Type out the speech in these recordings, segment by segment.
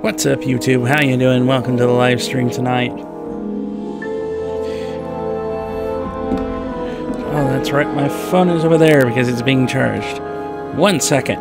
What's up, YouTube? How you doing? Welcome to the live stream tonight. Oh, that's right. My phone is over there because it's being charged. 1 second.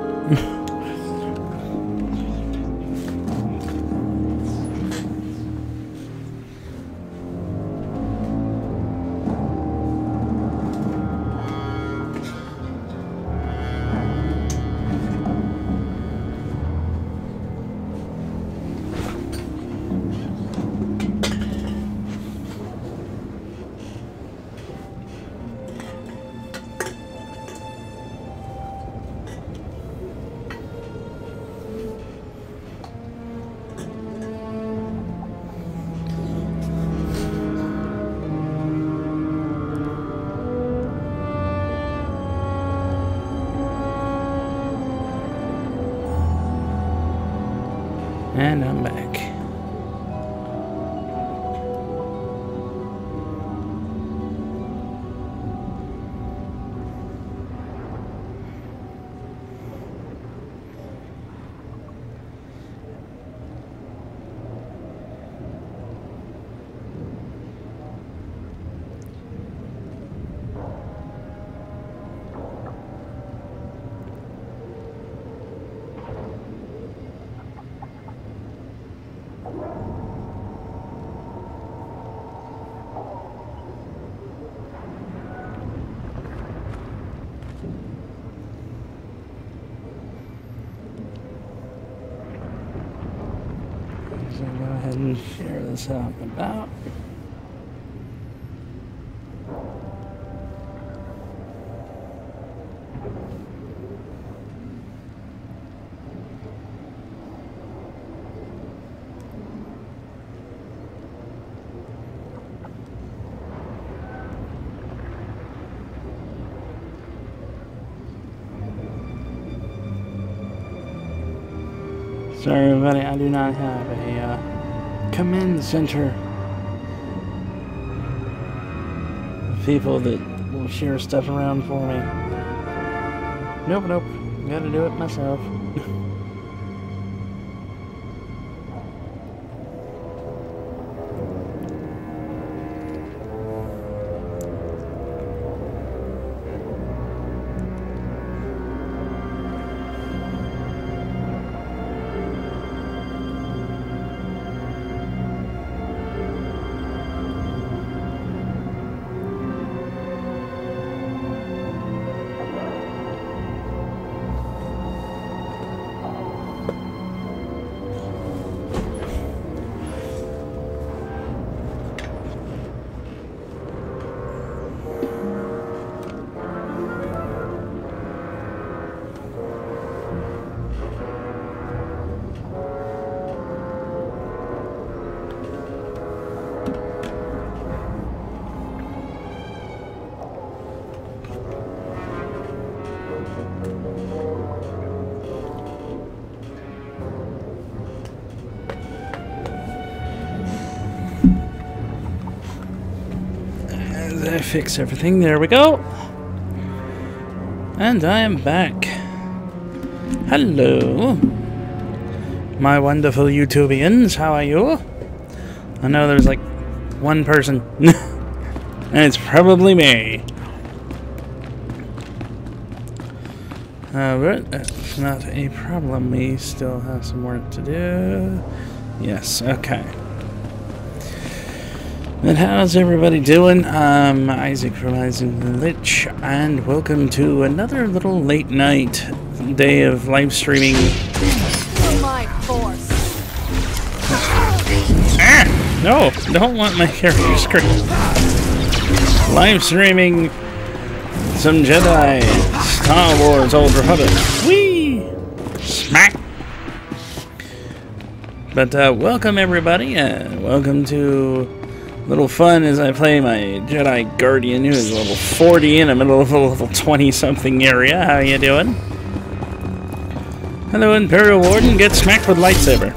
And I'm back. So go ahead and share this out and about. Sorry, everybody, I do not have a command center of people that will share stuff around for me. Nope, gotta do it myself. I fix everything. There we go. And I am back. Hello, my wonderful YouTubians. How are you? I know there's like one person, and it's probably me. But that's not a problem. We still have some work to do. Yes, okay. And how's everybody doing? I'm Isaac from Isaac the Lich, and welcome to another little late night day of live streaming. My force. Ah! No, don't want my character screen. Live streaming some Jedi Star Wars Old Republic. Whee! Smack! But welcome everybody, welcome to little fun as I play my Jedi Guardian, who is level 40 in the middle of a level 20-something area. How you doing? Hello, Imperial Warden. Get smacked with lightsaber.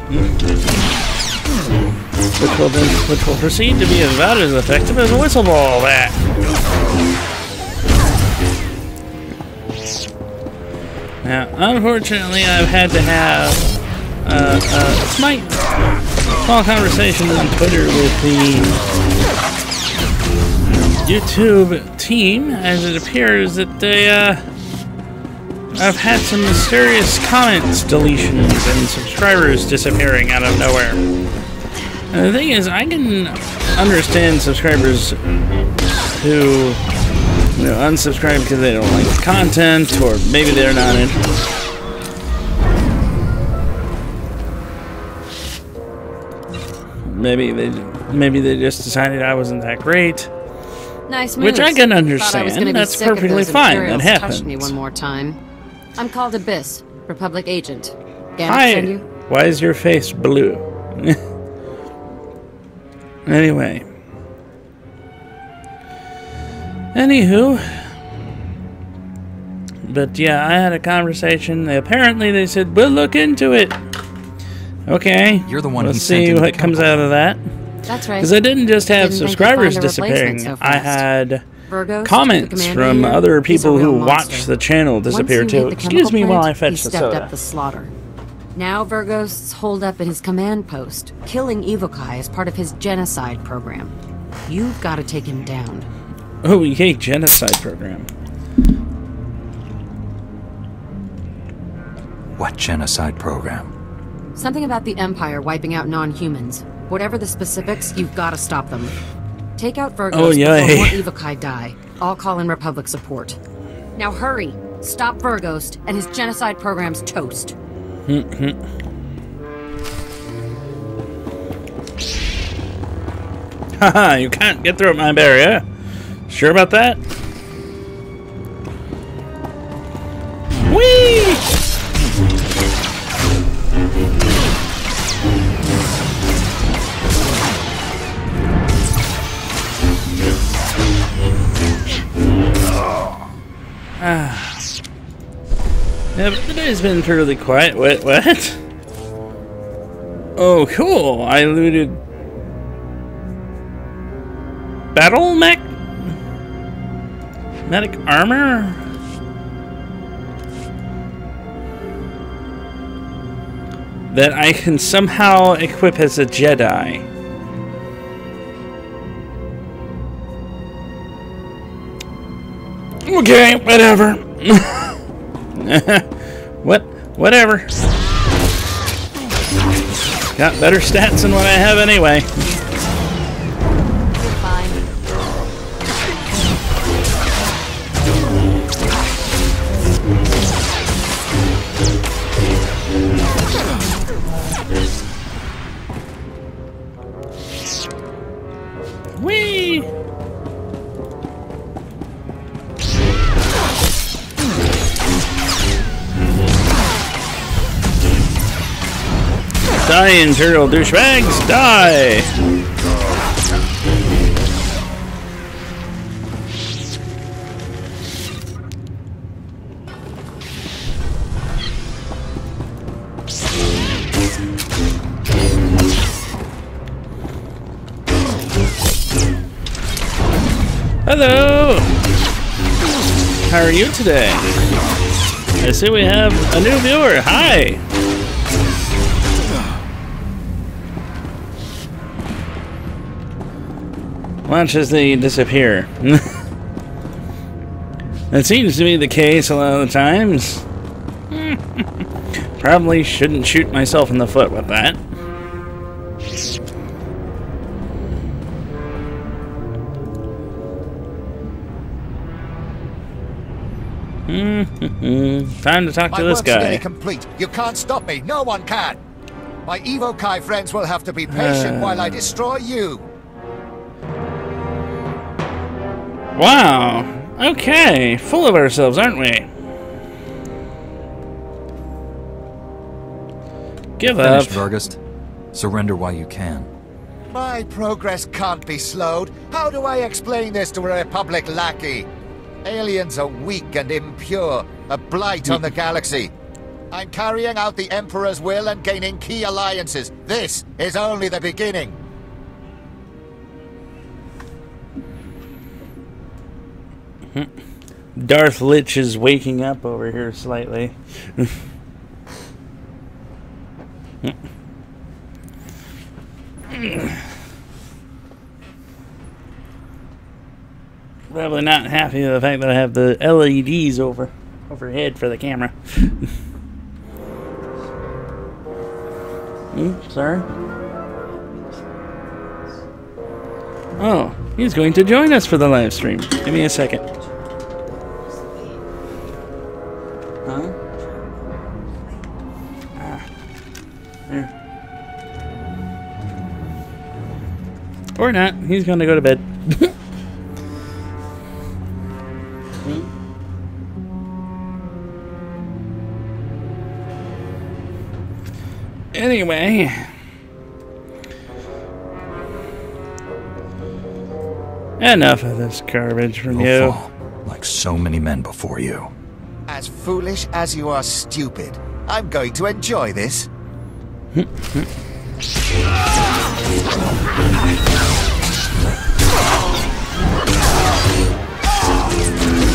Which will proceed to be about as effective as a whistle ball bat. Now, unfortunately, I've had to have my small conversation on Twitter with the YouTube team, as it appears that they, I've had some mysterious comments deletions and subscribers disappearing out of nowhere. And the thing is, I can understand subscribers who, unsubscribe because they don't like the content, or maybe they're not interested. Maybe they just decided I wasn't that great. Nice moves. Which I can Thought I understand. was gonna be That's sick of perfectly those fine. Imperials That touching me happens. one more time. I'm called Abyss, Republic agent. Gannett Hi. send you? Why is your face blue? Anyway. Anywho. But yeah, I had a conversation. Apparently they said, we'll look into it. Okay. You're the one Let's who sent see in the what comes chemical. out of that. That's right. Because I didn't just have Didn't think you'd subscribers find a replacement disappearing. so I fast. had Virgos, the comments commander from here, other he's a people real who monster. watch the channel disappear Once you too. hit the Excuse chemical me while I plant, fetch he the stepped soda. up the slaughter. Now Virgos holed up at his command post, killing Evokai as part of his genocide program. You've got to take him down. Oh, yay, genocide program. What genocide program? Something about the Empire wiping out non-humans. Whatever the specifics, you've got to stop them. Take out Virgos Oh, yay. before more Evokai die. I'll call in Republic support. Now hurry! Stop Virgos, and his genocide program's toast. Haha, you can't get through my barrier. Sure about that? Whee! Yeah, but today's been fairly quiet. What? Oh, cool. I looted battle mech? Medic armor? That I can somehow equip as a Jedi. Okay, whatever. Whatever. Got better stats than what I have anyway. You're fine. Whee! Die, Imperial douchebags, die! Hello! How are you today? I see we have a new viewer. Hi! Watch as they disappear. That seems to be the case a lot of the times. Probably shouldn't shoot myself in the foot with that. Time to talk to this My work's nearly guy. complete. You can't stop me. No one can. My Evokai friends will have to be patient while I destroy you. Wow. Okay. Full of ourselves, aren't we? Give up. Finished, Vergust. Surrender while you can. My progress can't be slowed. How do I explain this to a Republic lackey? Aliens are weak and impure, a blight on the galaxy. I'm carrying out the Emperor's will and gaining key alliances. This is only the beginning. Darth Lich is waking up over here slightly. Probably not happy with the fact that I have the LEDs overhead for the camera. Sorry. Oh, he's going to join us for the live stream. Give me a second. Huh? There. Or not. He's going to go to bed. Anyway, enough of this garbage from You'll you. fall, like so many men before you. As foolish as you are stupid. I'm going to enjoy this.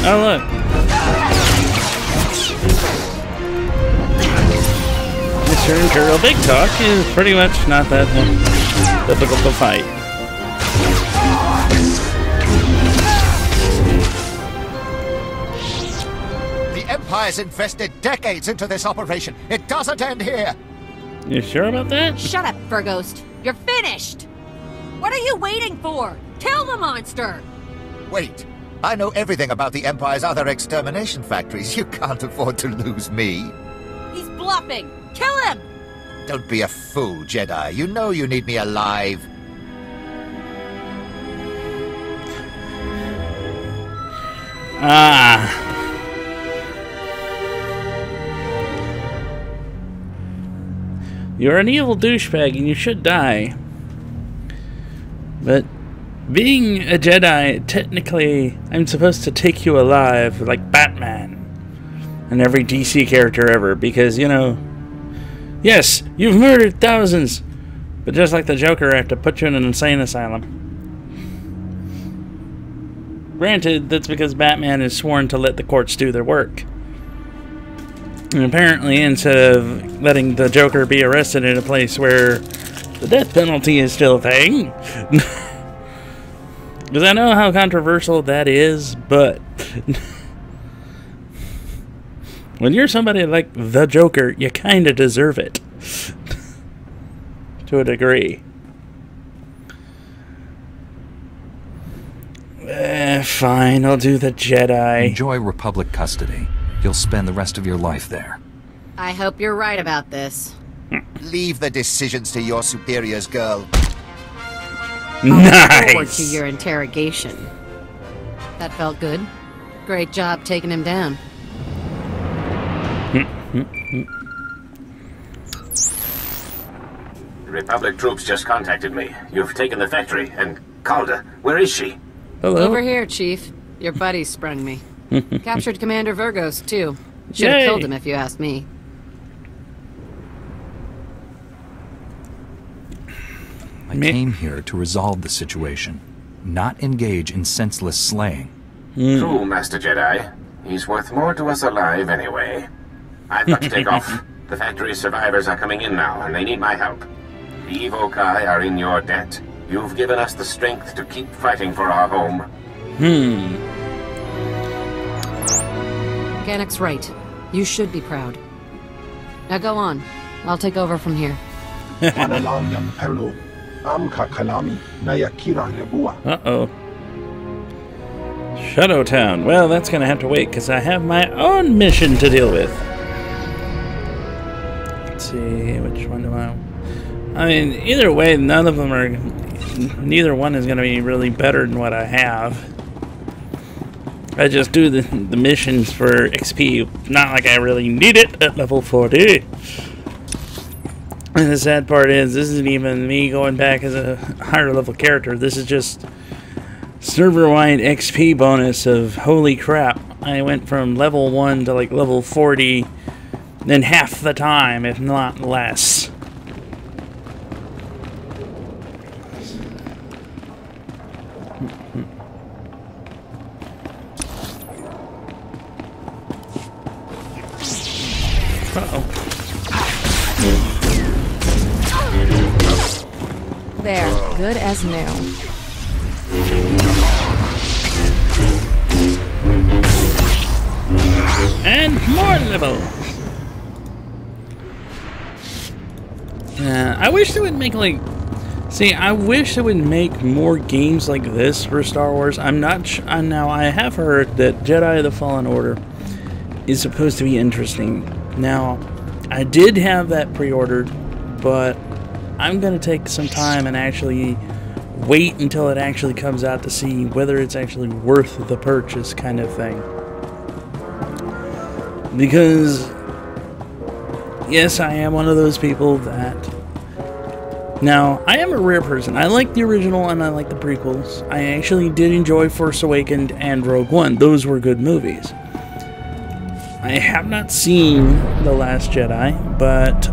Oh, look. Mr. Imperial Big Talk is pretty much not that difficult to fight. The Empire's invested decades into this operation. It doesn't end here. You sure about that? Shut up, Verghost. You're finished! What are you waiting for? Kill the monster! Wait. I know everything about the Empire's other extermination factories. You can't afford to lose me. He's bluffing! Kill him! Don't be a fool, Jedi. You know you need me alive. Ah. You're an evil douchebag and you should die. But being a Jedi, technically, I'm supposed to take you alive like Batman and every DC character ever, because, you know, yes, you've murdered thousands, but just like the Joker, I have to put you in an insane asylum. Granted, that's because Batman is sworn to let the courts do their work. And apparently, instead of letting the Joker be arrested in a place where the death penalty is still a thing, because I know how controversial that is, but when you're somebody like the Joker, you kind of deserve it. To a degree. Fine, I'll do the Jedi. Enjoy Republic custody. You'll spend the rest of your life there. I hope you're right about this. Leave the decisions to your superiors, girl. Look forward Nice! to your interrogation. That felt good. Great job taking him down. Republic troops just contacted me. You've taken the factory, and Calder, where is she? Hello? Over here, Chief. Your buddy sprung me. Captured Commander Verghost, too. Should have Yay. killed him if you asked me. I came here to resolve the situation, not engage in senseless slaying. True, Master Jedi. He's worth more to us alive anyway. I've got to take off. The factory's survivors are coming in now, and they need my help. The Evokai are in your debt. You've given us the strength to keep fighting for our home. Gannick's right. You should be proud. Now go on. I'll take over from here. Uh-oh. Shadowtown. Well, that's gonna have to wait, because I have my own mission to deal with. Let's see, which one do I mean, either way, neither one is gonna be really better than what I have. I just do the missions for XP, not like I really need it at level 40. And the sad part is, this isn't even me going back as a higher level character. This is just server-wide XP bonus of holy crap. I went from level 1 to like level 40 in half the time, if not less. Uh-oh. There, good as new. And more levels. I wish they would make like. See, I wish they would make more games like this for Star Wars. I'm not. Now I have heard that Jedi: The Fallen Order is supposed to be interesting. Now, I did have that pre-ordered, but I'm gonna take some time and actually wait until it actually comes out to see whether it's actually worth the purchase, kind of thing. Because, yes, I am one of those people that... Now, I am a rare person. I like the original and I like the prequels. I actually did enjoy Force Awakens and Rogue One. Those were good movies. I have not seen The Last Jedi, but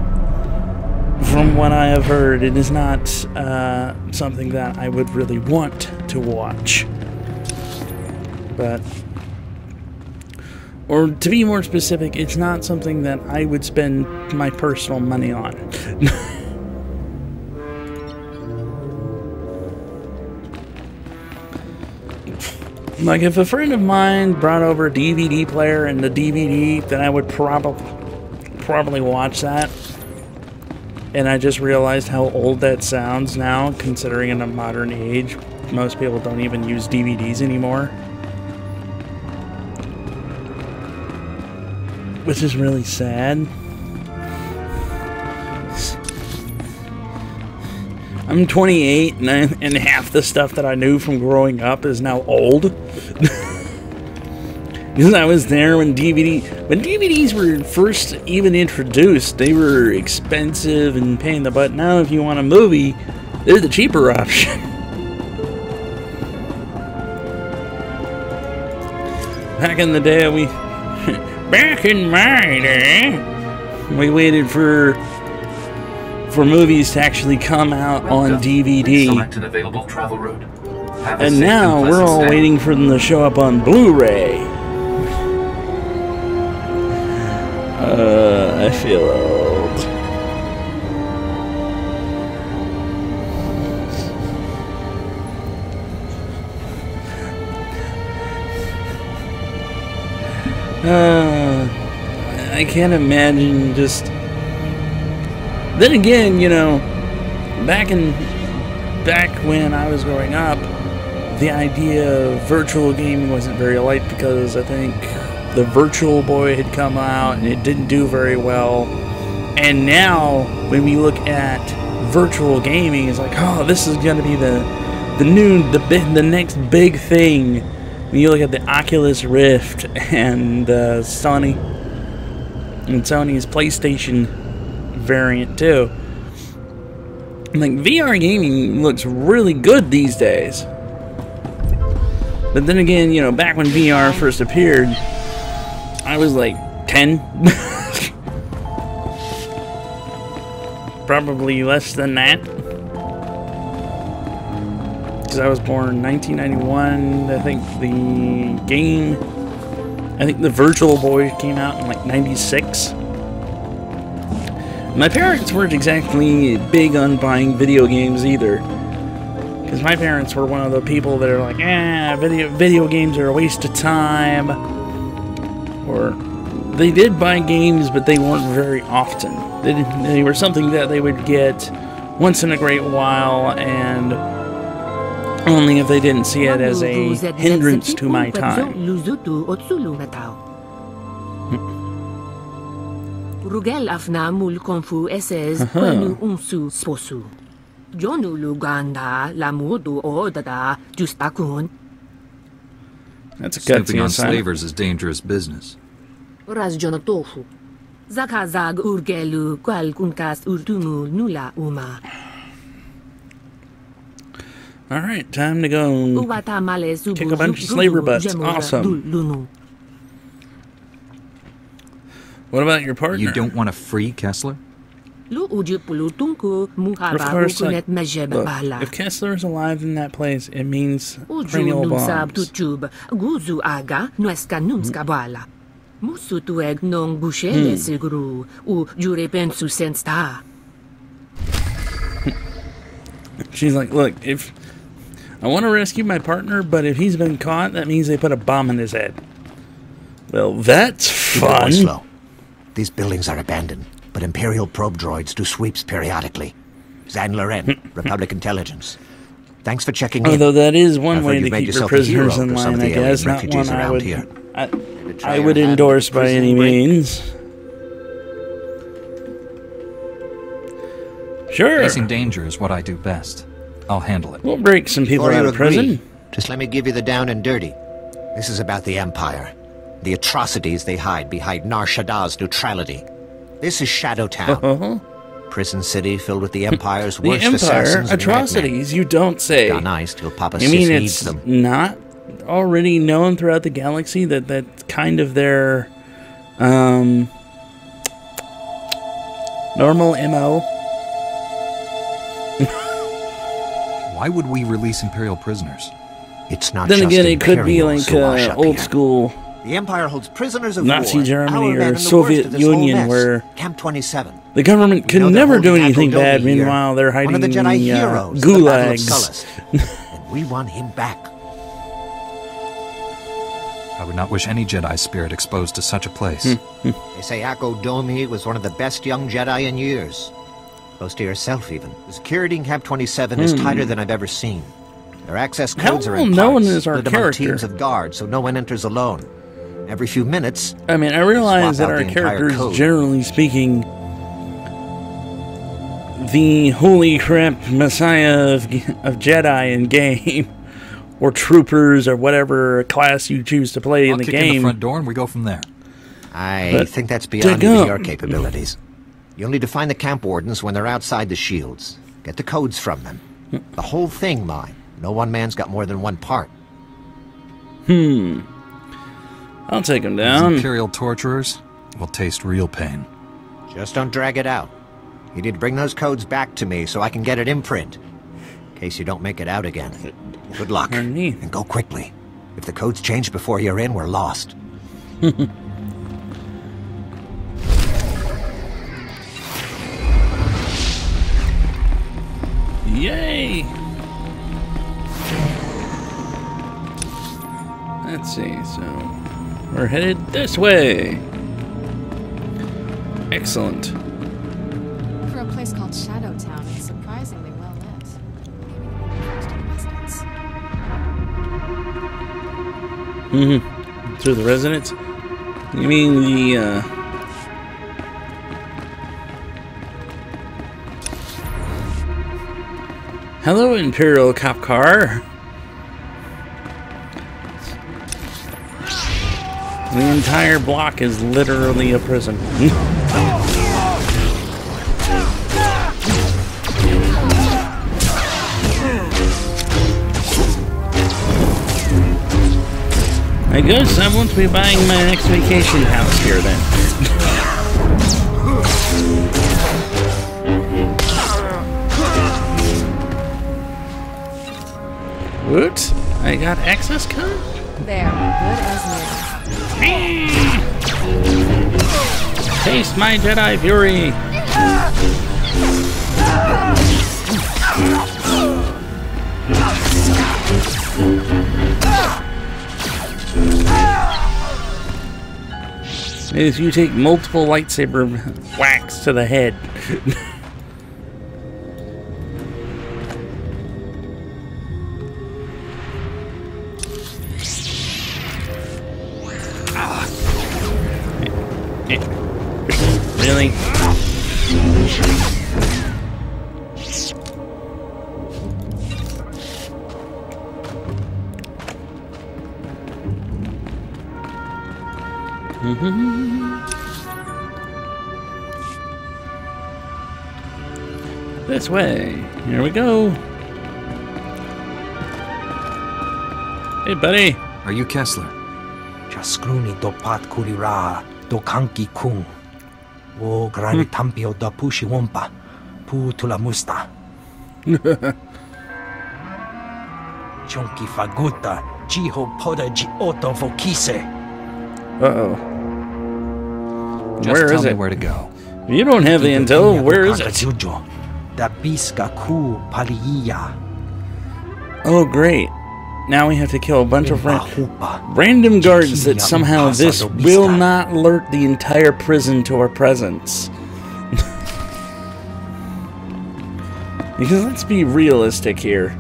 from what I have heard, it is not something that I would really want to watch. But... Or to be more specific, it's not something that I would spend my personal money on. Like, if a friend of mine brought over a DVD player and the DVD, then I would probably watch that. And I just realized how old that sounds now, considering in a modern age, most people don't even use DVDs anymore. Which is really sad. I'm 28, and half the stuff that I knew from growing up is now old. Because I was there when DVDs were first even introduced. They were expensive and pain in the butt. Now, if you want a movie, they're the cheaper option. Back in the day, back in my day, we waited for movies to actually come out on DVD. Select an available travel route. And now we're all waiting for them to show up on Blu-ray. I feel old. I can't imagine just... Then again, you know, back when I was growing up, the idea of virtual gaming wasn't very light because I think the Virtual Boy had come out and it didn't do very well. And now, when we look at virtual gaming, it's like, oh, this is going to be the next big thing. When you look at the Oculus Rift and Sony's PlayStation variant too. Like, VR gaming looks really good these days. But then again, you know, back when VR first appeared, I was like 10. Probably less than that. Because I was born in 1991. I think the Virtual Boy came out in like 96. My parents weren't exactly big on buying video games either. Because my parents were one of the people that are like, video games are a waste of time. Or they did buy games, but they weren't very often. They were something that they would get once in a great while, and only if they didn't see it as a hindrance to my time. Rugel afna mul konfu SS kwenu unsu sposu. Jonu luganda lamudu odada justakun. That's a Snooping gutsy on assignment. slavers is dangerous business. Raz jonotofu. Zakazag urgelu kwal kunkas urtumu nula uma. Alright, time to go Uwata male subu kick a bunch of slaver butts. Awesome. Lunu. What about your partner? You don't want to free Kessler? Lu uju pulutunku Of muhaba course, ukunet look, mejeb bala. if Kessler is alive in that place, it means Uju cranial numsab bombs. tutub guzu aga nueska numska bala. Musu tueg non bushele siguru u jure pensu sensta. She's like, look, if I want to rescue my partner, but if he's been caught, that means they put a bomb in his head. Well, that's fun. Slow. These buildings are abandoned, but Imperial probe droids do sweeps periodically. Zan Loren, Republic Intelligence. Thanks for checking in. Although that is one way to made keep your yourself a prisoners hero in to some line, of I the guess. alien Not refugees one I around would, here. I would endorse by any means. Sure. Facing danger is what I do best. I'll handle it. We'll break some people Before out you of prison. agree, just let me give you the down and dirty. This is about the Empire. The atrocities they hide behind Nar Shaddah's neutrality. This is Shadowtown. Prison city filled with the Empire's The worst Empire assassins and atrocities, you don't say. madmen. Gone ice till Papa I mean, Sis needs it's them. not already known throughout the galaxy that that's kind of their normal MO. Why would we release Imperial prisoners? It's not Then just again, it could be Imperials like who wash up old here. school The Empire holds prisoners of Nazi war. Germany Our men or in the Soviet worst of this whole Union mess. where Camp 27. the government We can know they're never do holding anything Admiral bad. Domi here, Meanwhile, they're hiding one of the in Jedi the heroes, the Battle of gulags. Sullust. And we want him back. I would not wish any Jedi spirit exposed to such a place. They say Akko Domi was one of the best young Jedi in years. Close to yourself, even. The security in Camp 27 is tighter than I've ever seen. Their access How codes are well in known parts, is our split among character? teams of guards, so no one enters alone. Every few minutes, I mean, I realize swap that out our the entire characters, code. generally speaking, the holy crap messiah of Jedi in game, or troopers, or whatever class you choose to play I'll in the kick in game. the front door and we go from there. I But think that's beyond dig even up. your capabilities. You'll need to find the camp wardens when they're outside the shields. Get the codes from them. The whole thing, mine. No one man's got more than one part. I'll take him These down. Imperial torturers will taste real pain. Just don't drag it out. You need to bring those codes back to me so I can get it in print. In case you don't make it out again. Good luck. Pardon me. And go quickly. If the codes change before you're in, we're lost. Yay! Let's see, so we're headed this way. Excellent. For a place called Shadowtown, it's surprisingly well lit. Maybe the residents. Through the residence? You mean the, Hello, Imperial cop car. The entire block is literally a prison. I guess I won't be buying my next vacation house here then. What? I got access code? There, good as new. Taste my Jedi fury! If you take multiple lightsaber whacks to the head. Really? This way. Here we go. Hey, buddy. Are you Kessler? Jaskruni do pat kurira do kanki kung. O grani tampio da pushi wompa. Pu tula musta. Chunki faguta. Jiho poda ji oto vokise. Uh-oh. Just Where tell is me it? where to go. You don't have the intel. Where is it? Jujo. da biska ku paliya. Oh, great. Now we have to kill a bunch of random guards that somehow this will not alert the entire prison to our presence. Because let's be realistic here.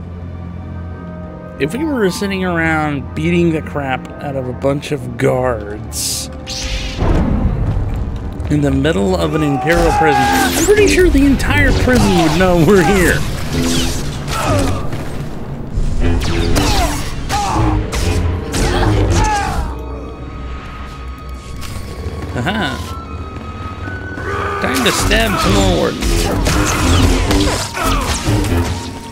If we were sitting around beating the crap out of a bunch of guards in the middle of an Imperial prison, I'm pretty sure the entire prison would know we're here. Aha. Time to stab some more wardens.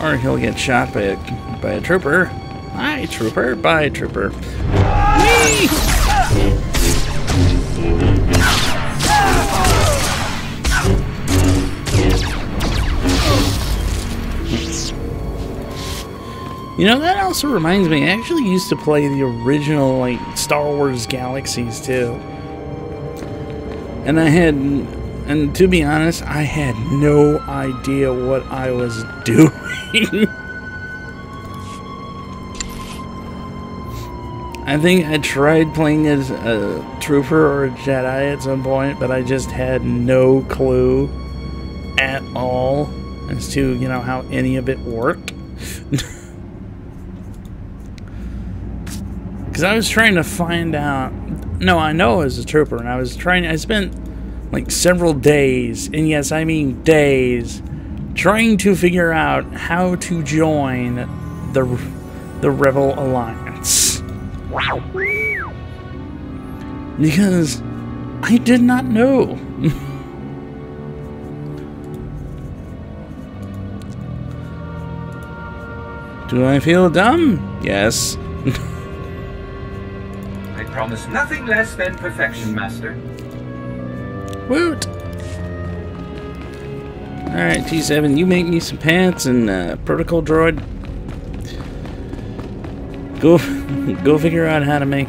Or he'll get shot by a trooper. Hi, trooper. Bye, trooper. Whee! You know, that also reminds me, I actually used to play the original, like, Star Wars Galaxies, too. And to be honest, I had no idea what I was doing. I think I tried playing as a trooper or a Jedi at some point, but I just had no clue at all as to, you know, how any of it worked. Because I was trying to find out. No, I know I was a trooper, and I spent like several days, and yes, I mean days, trying to figure out how to join the Rebel Alliance. Wow. Because I did not know. Do I feel dumb? Yes. I promise nothing less than perfection, Master. Woot! Alright, T7, you make me some pants and protocol droid. Go figure out how to make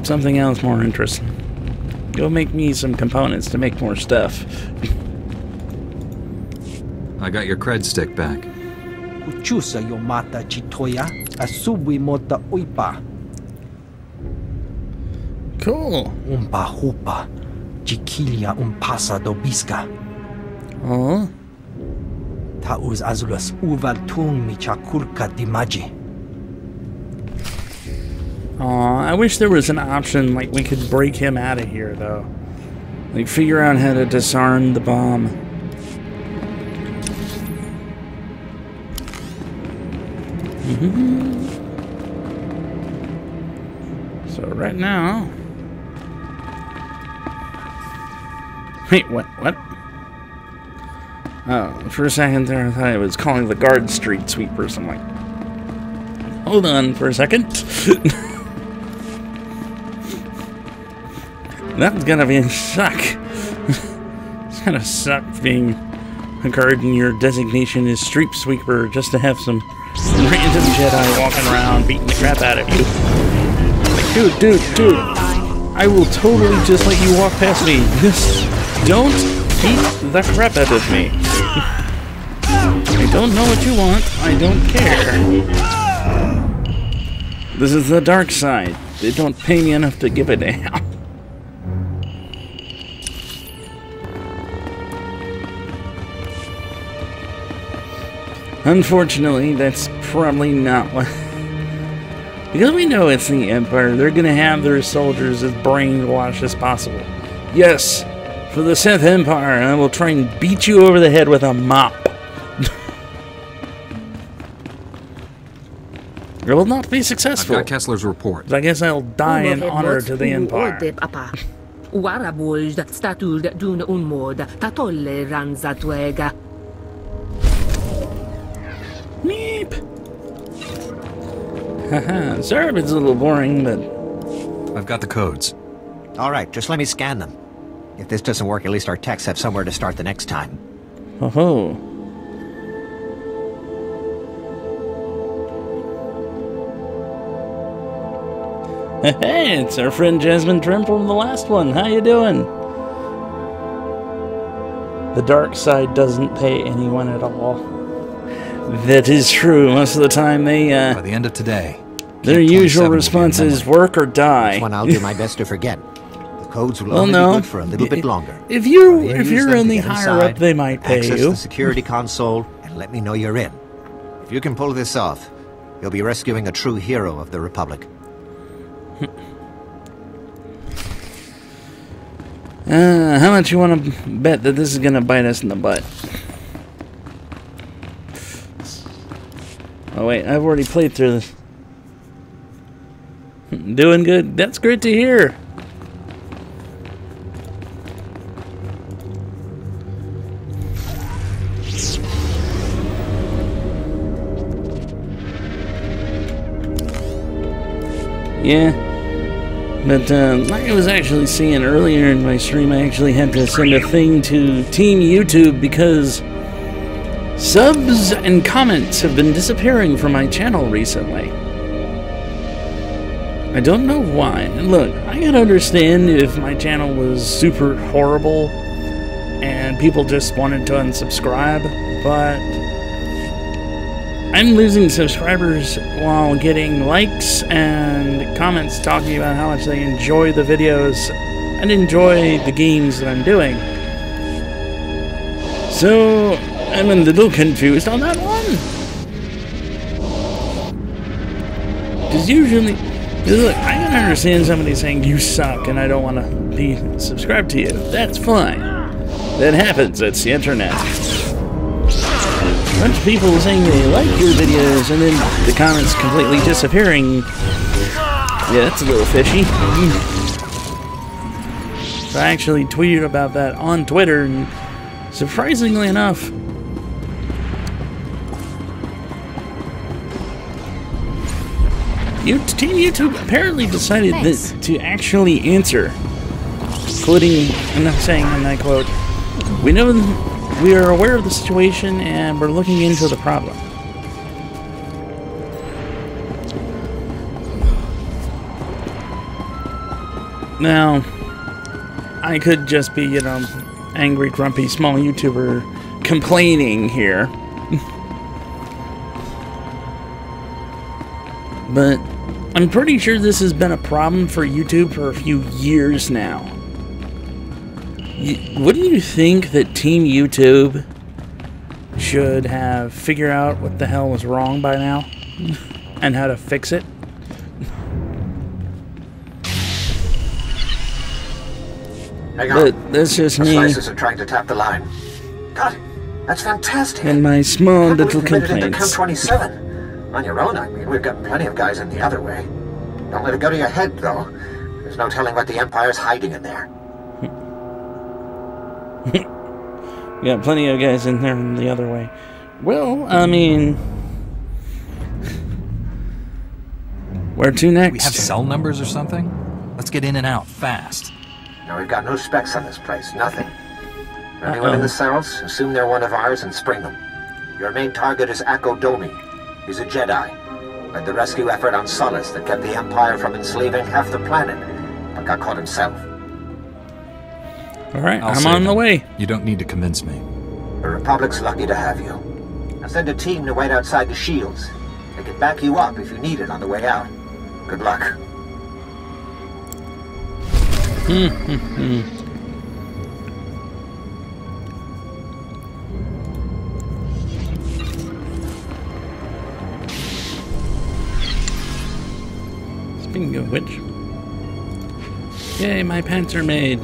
something else more interesting. Go make me some components to make more stuff. I got your cred stick back. Uchusa yomata chitoya asubi mota uipa. Cool. Umpa hupa jikilia umpasa dobiska. Oh. Tauz azulas uvaltung michakulka dimaji. Aw, I wish there was an option, like, we could break him out of here, though. Like, figure out how to disarm the bomb. So, right now... Wait, what? Oh, for a second there, I thought I was calling the guard street sweepers. I'm like, hold on for a second. That's gonna be suck. It's gonna suck being a guard and your designation is street sweeper just to have some random Jedi walking around beating the crap out of you. Like, dude, I will totally just let you walk past me. Just don't beat the crap out of me. I don't know what you want. I don't care. This is the dark side. They don't pay me enough to give a damn. Unfortunately, that's probably not what... Because we know it's the Empire, they're gonna have their soldiers as brainwashed as possible. Yes, for the Sith Empire, I will try and beat you over the head with a mop. It will not be successful. I've got Kessler's report. I guess I'll die in honor to the Empire. Meep. Haha, sorry if it's a little boring, but... I've got the codes. Alright, just let me scan them. If this doesn't work, at least our techs have somewhere to start the next time. Oh-ho. Hey, it's our friend Jasmine Trim from the last one. How you doing? the dark side doesn't pay anyone at all. That is true. Most of the time they, By the end of today, their usual response is work or die. This one I'll do my best to forget. The codes will only be good for a little bit longer. If you're only higher up, they might pay access you. the security console and let me know you're in. If you can pull this off, you'll be rescuing a true hero of the Republic. How much you want to bet that this is going to bite us in the butt? Oh wait, I've already played through this. Doing good. That's great to hear. Yeah. But like I was actually seeing earlier in my stream, I actually had to send a thing to Team YouTube because subs and comments have been disappearing from my channel recently. I don't know why. Look, I can understand if my channel was super horrible and people just wanted to unsubscribe, but I'm losing subscribers while getting likes and comments talking about how much they enjoy the videos and enjoy the games that I'm doing. So, I'm a little confused on that one. Because usually, look, I can understand somebody saying you suck and I don't want to be subscribed to you. That's fine. That happens. It's the internet. A bunch of people saying they like your videos and then the comments completely disappearing. Yeah, that's a little fishy. So I actually tweeted about that on Twitter, and surprisingly enough, Team YouTube apparently decided to actually answer, quoting, and I'm saying, and I quote, we are aware of the situation and we're looking into the problem. Now, I could just be, you know, angry, grumpy, small YouTuber complaining here. But I'm pretty sure this has been a problem for YouTube for a few years now. Wouldn't you think that Team YouTube should have figured out what the hell was wrong by now and how to fix it? Hang on. But that's just me. Slices are trying to tap the line. God, that's fantastic. And my small little Camp complaints. 27. On your own, I mean, we've got plenty of guys in the other way. Don't let it go to your head, though. There's no telling what the Empire's hiding in there. We got plenty of guys in there the other way. Well, I mean, where to next? We have cell numbers or something? Let's get in and out fast. No, we've got no specs on this place. Nothing. Anyone in the cells, assume they're one of ours and spring them. Your main target is Akko Domi. He's a Jedi. Led the rescue effort on Solace that kept the Empire from enslaving half the planet, but got caught himself. Alright, I'm on the way. You don't need to convince me. The Republic's lucky to have you. I'll send a team to wait outside the shields. They can back you up if you need it on the way out. Good luck. Speaking of which, yay, my pants are made.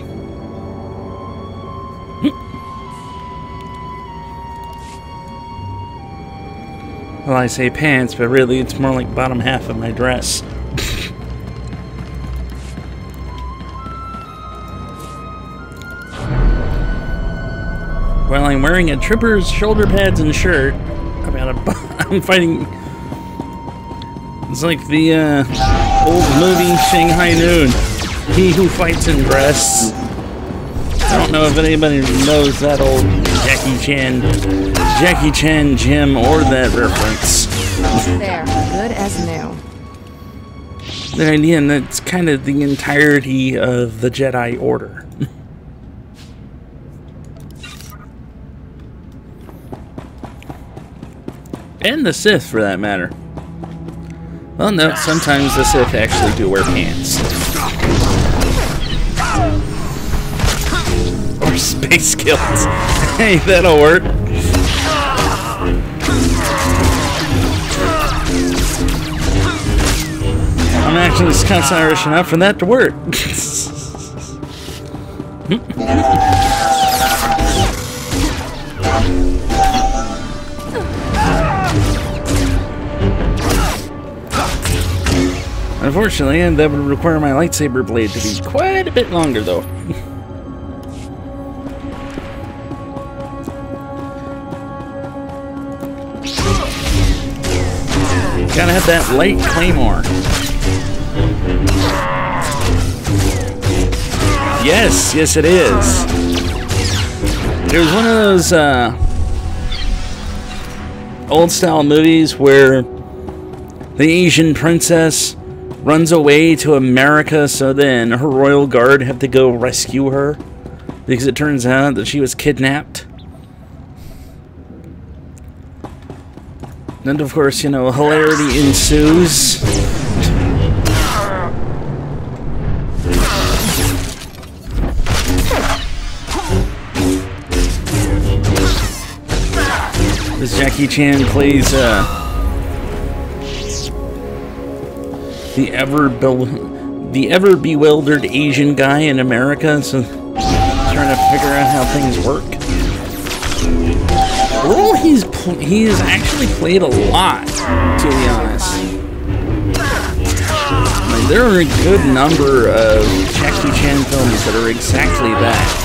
Well, I say pants, but really it's more like bottom half of my dress. While I'm wearing a trooper's shoulder pads and shirt, I'm fighting. It's like the old movie Shanghai Noon. He who fights in dress. I don't know if anybody knows that old Jackie Chan Jim or that reference. There, good as new. The idea, and that's kind of the entirety of the Jedi Order. And the Sith, for that matter. Well, no, sometimes the Sith actually do wear pants. Or space kills. Hey, that'll work. I'm actually Scots Irish enough for that to work. Unfortunately, that would require my lightsaber blade to be quite a bit longer, though. Gotta have that light claymore. Yes, yes it is. It was one of those old-style movies where the Asian princess runs away to America, so then her royal guard have to go rescue her because it turns out that she was kidnapped. And of course, you know, hilarity ensues. As Jackie Chan plays the ever bewildered Asian guy in America, so trying to figure out how things work. Well, he has actually played a lot, to be honest. Like, there are a good number of Jackie Chan films that are exactly that.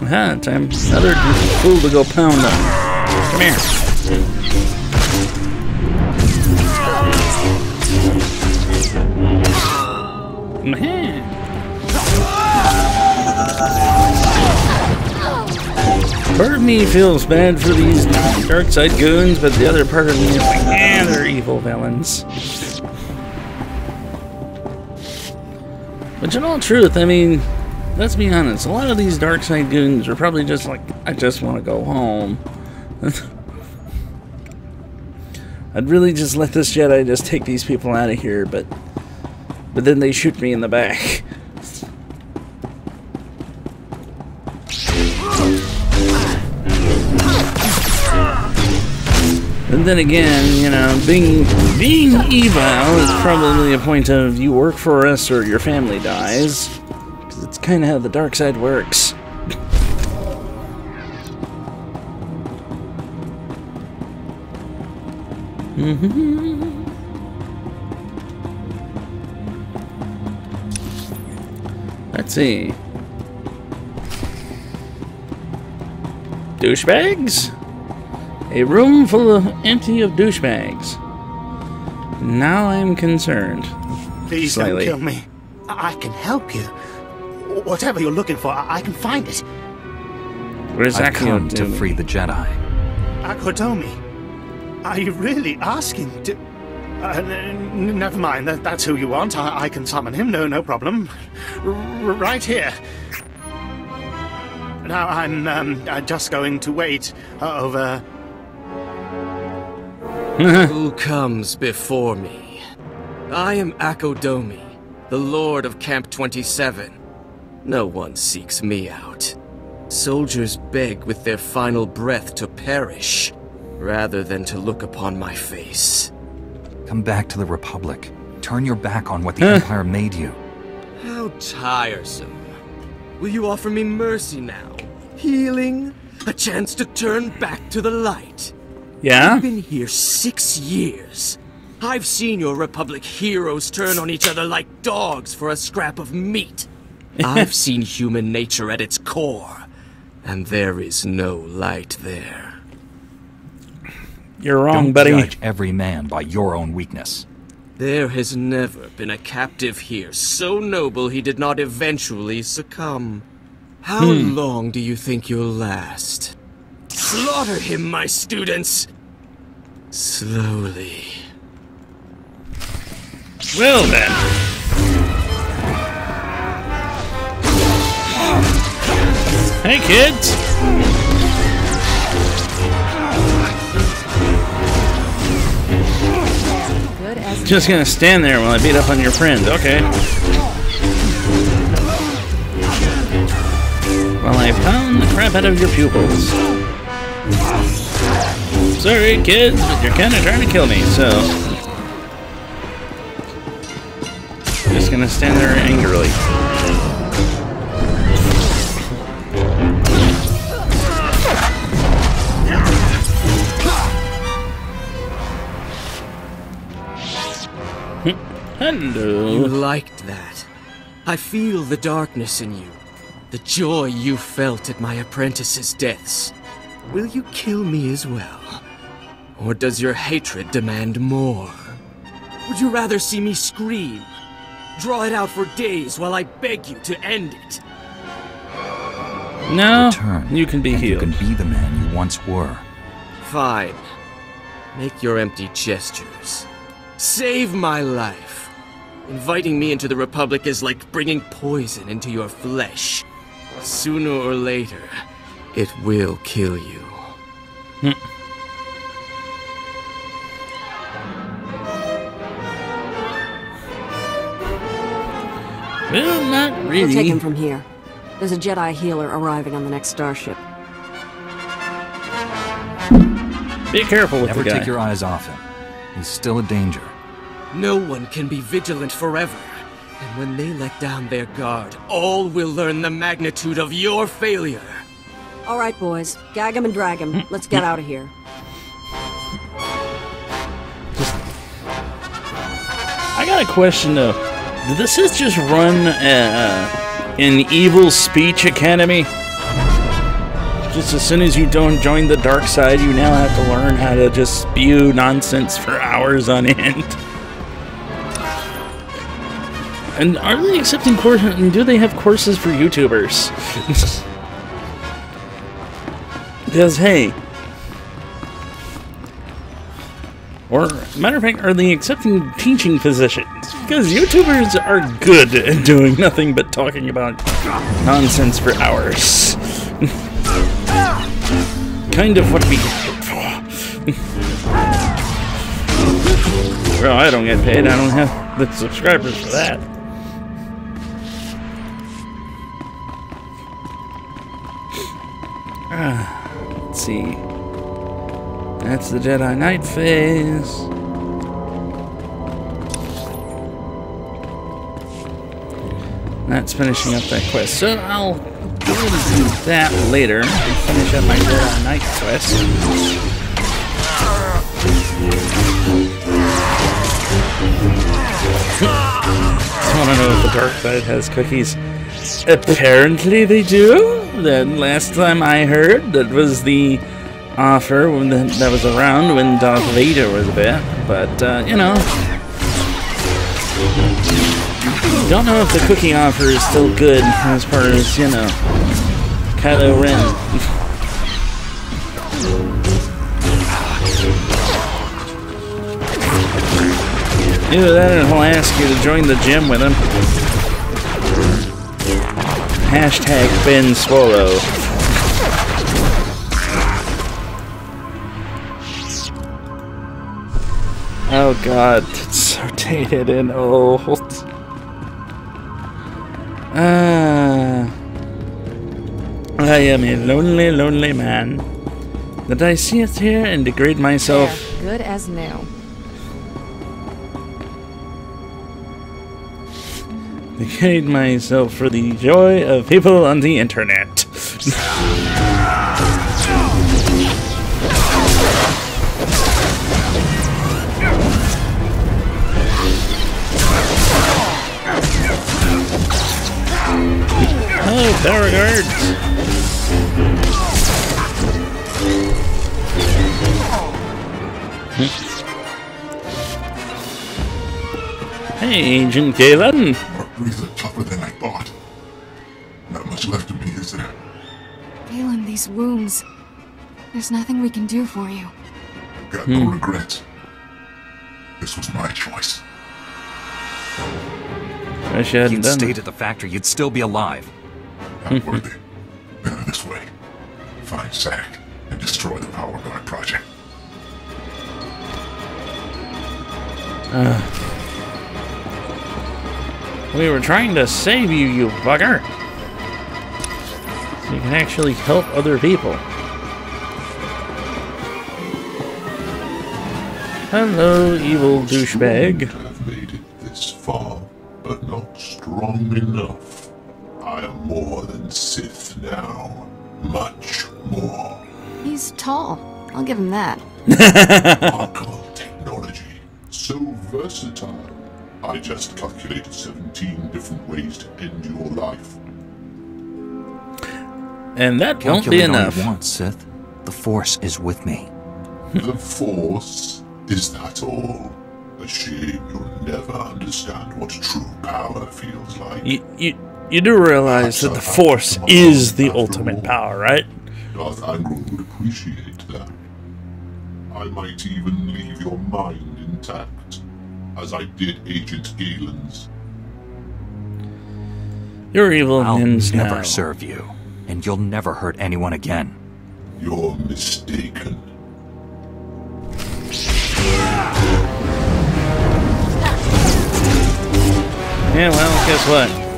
Aha, time another fool to go pound them. Come here. Part of me feels bad for these dark side goons, but the other part of me is like, they're evil villains. But in all truth, I mean, let's be honest, a lot of these dark side goons are probably just like, I just want to go home. I'd really just let this Jedi just take these people out of here, but then they shoot me in the back. And then again, you know, being evil is probably a point of you work for us or your family dies. Because it's kind of how the dark side works. Let's see. Douchebags? A room full of empty of douchebags. Now I'm concerned. Please don't kill me. I can help you. Whatever you're looking for, I can find it. Where's I've come to free the Jedi. Akodomi, are you really asking to... never mind, that's who you want. I can summon him, no problem. Right here. Now I'm just going to wait over... Who comes before me? I am Akodomi, the Lord of Camp 27. No one seeks me out. Soldiers beg with their final breath to perish, rather than to look upon my face. Come back to the Republic. Turn your back on what the Empire made you. How tiresome. Will you offer me mercy now? Healing? A chance to turn back to the light? Yeah? I've been here 6 years. I've seen your Republic heroes turn on each other like dogs for a scrap of meat. I've seen human nature at its core, and there is no light there. You're wrong, Don't buddy. judge every man by your own weakness. There has never been a captive here so noble he did not eventually succumb. How long do you think you'll last? Slaughter him, my students! Slowly. Well then. Hey kids! Good as Just gonna stand there while I beat up on your friend, okay. While I pound the crap out of your pupils. Sorry kids, but you're kinda trying to kill me, so... Just gonna stand there angrily. Hello. You liked that. I feel the darkness in you. The joy you felt at my apprentices' deaths. Will you kill me as well? Or does your hatred demand more? Would you rather see me scream? Draw it out for days while I beg you to end it? No, Return, you can be and healed. You can be the man you once were. Fine. Make your empty gestures. Save my life. Inviting me into the Republic is like bringing poison into your flesh. Sooner or later, it will kill you. Well, not really. We'll take him from here. There's a Jedi healer arriving on the next starship. Be careful with Never the guy. take your eyes off him. He's still a danger. No one can be vigilant forever. And when they let down their guard, all will learn the magnitude of your failure. All right, boys. Gag him and drag him. Let's get out of here. I got a question though. Did the Sith just run an evil speech academy? Just as soon as you don't join the dark side, you now have to learn how to just spew nonsense for hours on end. And are they accepting courses? I mean, do they have courses for YouTubers? Because, hey... Or, matter of fact, are they accepting teaching positions? Because YouTubers are good at doing nothing but talking about nonsense for hours. Kind of what we get paid for. Well, I don't get paid. I don't have the subscribers for that. Let's see. That's the Jedi Knight phase. That's finishing up that quest. So I'll go ahead and do that later. Finish up my Jedi Knight quest. I want to know if the dark side has cookies. Apparently they do. Then last time I heard, that was the offer when that was around when Darth Vader was there. But you know, don't know if the cookie offer is still good as far as, you know, Kylo Ren. Either that or he'll ask you to join the gym with him. Hashtag Ben Swallow. Oh god, it's so dated and old. I am a lonely, lonely man. That I sit here and degrade myself. There, good as new. Degrade myself for the joy of people on the internet. Hello, power guards. Hey, Agent Galen. Breathe are tougher than I thought. Not much left of me, is there? Galen, these wounds. There's nothing we can do for you. got no regrets. This was my choice. Wish you hadn't You'd done stayed at the factory, you'd still be alive. Not worthy. Better this way. Find Zack and destroy the Power Guard project. We were trying to save you, you bugger. So you can actually help other people. Hello, evil douchebag. I've made it this far, but not strong enough. I am more than Sith now. Much more. He's tall. I'll give him that. Archival technology. So versatile. I just calculated 17 different ways to end your life. And that won't be enough. Calculate all you want, Sith. The Force is with me. The Force? Is that all? A shame you'll never understand what true power feels like. You do realize that the Force is the ultimate power, right? Darth Angron would appreciate that. I might even leave your mind intact, as I did Agent Galen's. You're evil I'll ends never now. serve you, and you'll never hurt anyone again. You're mistaken. Yeah, well, guess what?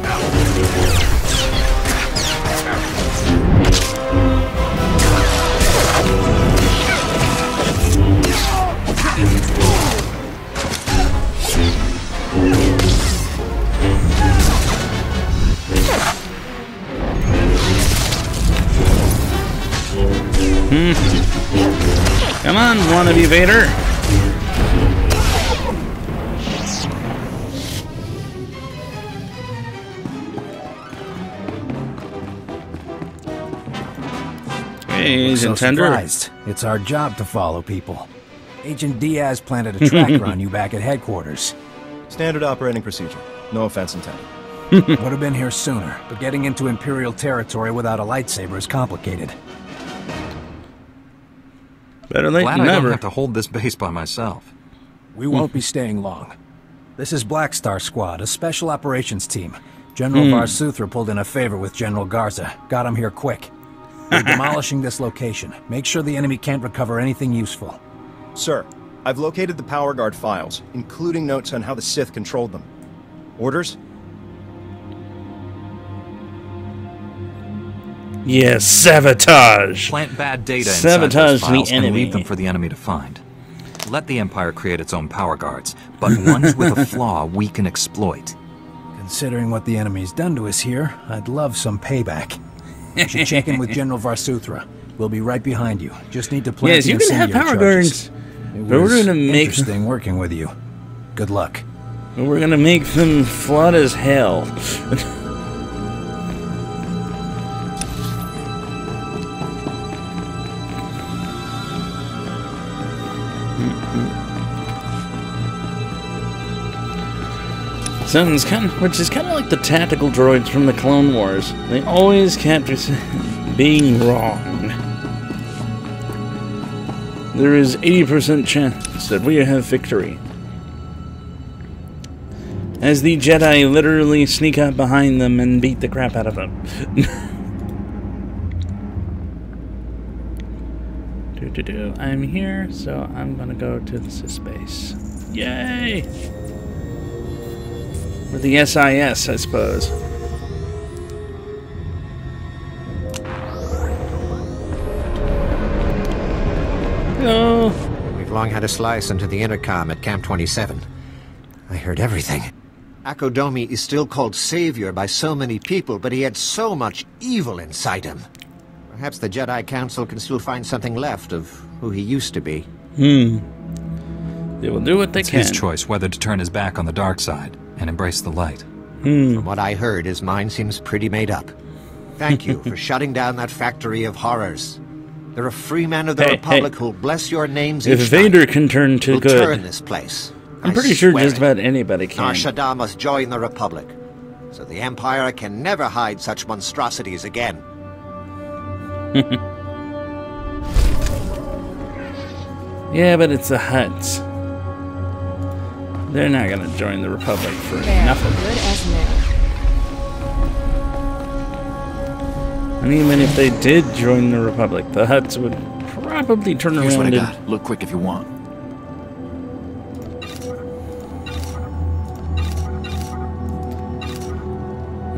Come on, wannabe Vader. Hey, So Agent Tender. surprised. It's our job to follow people. Agent Diaz planted a tracker on you back at headquarters. Standard operating procedure. No offense intended. Would have been here sooner, but getting into Imperial territory without a lightsaber is complicated. Better late Glad than I don't never. have to hold this base by myself. We won't be staying long. This is Black Star Squad, a special operations team. General Varsuthra pulled in a favor with General Garza. Got him here quick. We're demolishing this location. Make sure the enemy can't recover anything useful. Sir, I've located the Power Guard files, including notes on how the Sith controlled them. Orders? Yes, sabotage. Plant bad data inside Sabotage those the files and enemy. leave them for the enemy to find. Let the Empire create its own power guards, but ones with a flaw we can exploit. Considering what the enemy's done to us here, I'd love some payback. You should check in with General Varsuthra. We'll be right behind you. Just need to plant Yes, the you can have incendiary power charges. guards, It but we're was gonna make interesting working with you. Good luck. we're gonna make them flood as hell. Sounds which is kind of like the tactical droids from the Clone Wars. They always kept being wrong. There is 80% chance that we have victory. As the Jedi literally sneak up behind them and beat the crap out of them. I'm here, so I'm gonna go to the Sith base. Yay! Or the SIS, I suppose. Hello. We've long had a slice into the intercom at Camp 27. I heard everything. Akodomi is still called savior by so many people, but he had so much evil inside him. Perhaps the Jedi Council can still find something left of who he used to be. They will do what they It's can. his choice whether to turn his back on the dark side and embrace the light. From what I heard, his mind seems pretty made up. Thank you for shutting down that factory of horrors. There are free men of the Republic who'll bless your names If each Vader night. can turn to We'll good, turn this place. I'm I pretty sure swear just it. about anybody can. Nar Shaddaa must join the Republic, so the Empire can never hide such monstrosities again. Yeah, but it's the Hutts. They're not gonna join the Republic for nothing. Good as new. And even if they did join the Republic, the Hutts would probably turn Here's around what I and... got. Look quick if you want.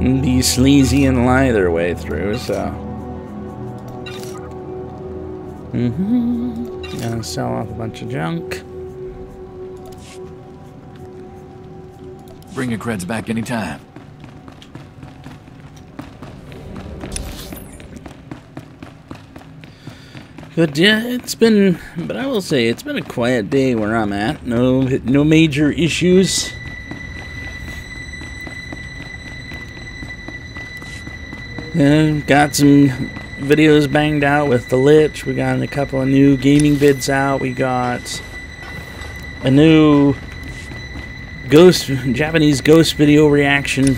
be sleazy and lie their way through, so... Gonna sell off a bunch of junk. Bring your creds back anytime. But yeah, it's been, but I will say, it's been a quiet day where I'm at. No major issues. Got some videos banged out with the Lich. We got a couple of new gaming vids out. We got a new Japanese ghost video reaction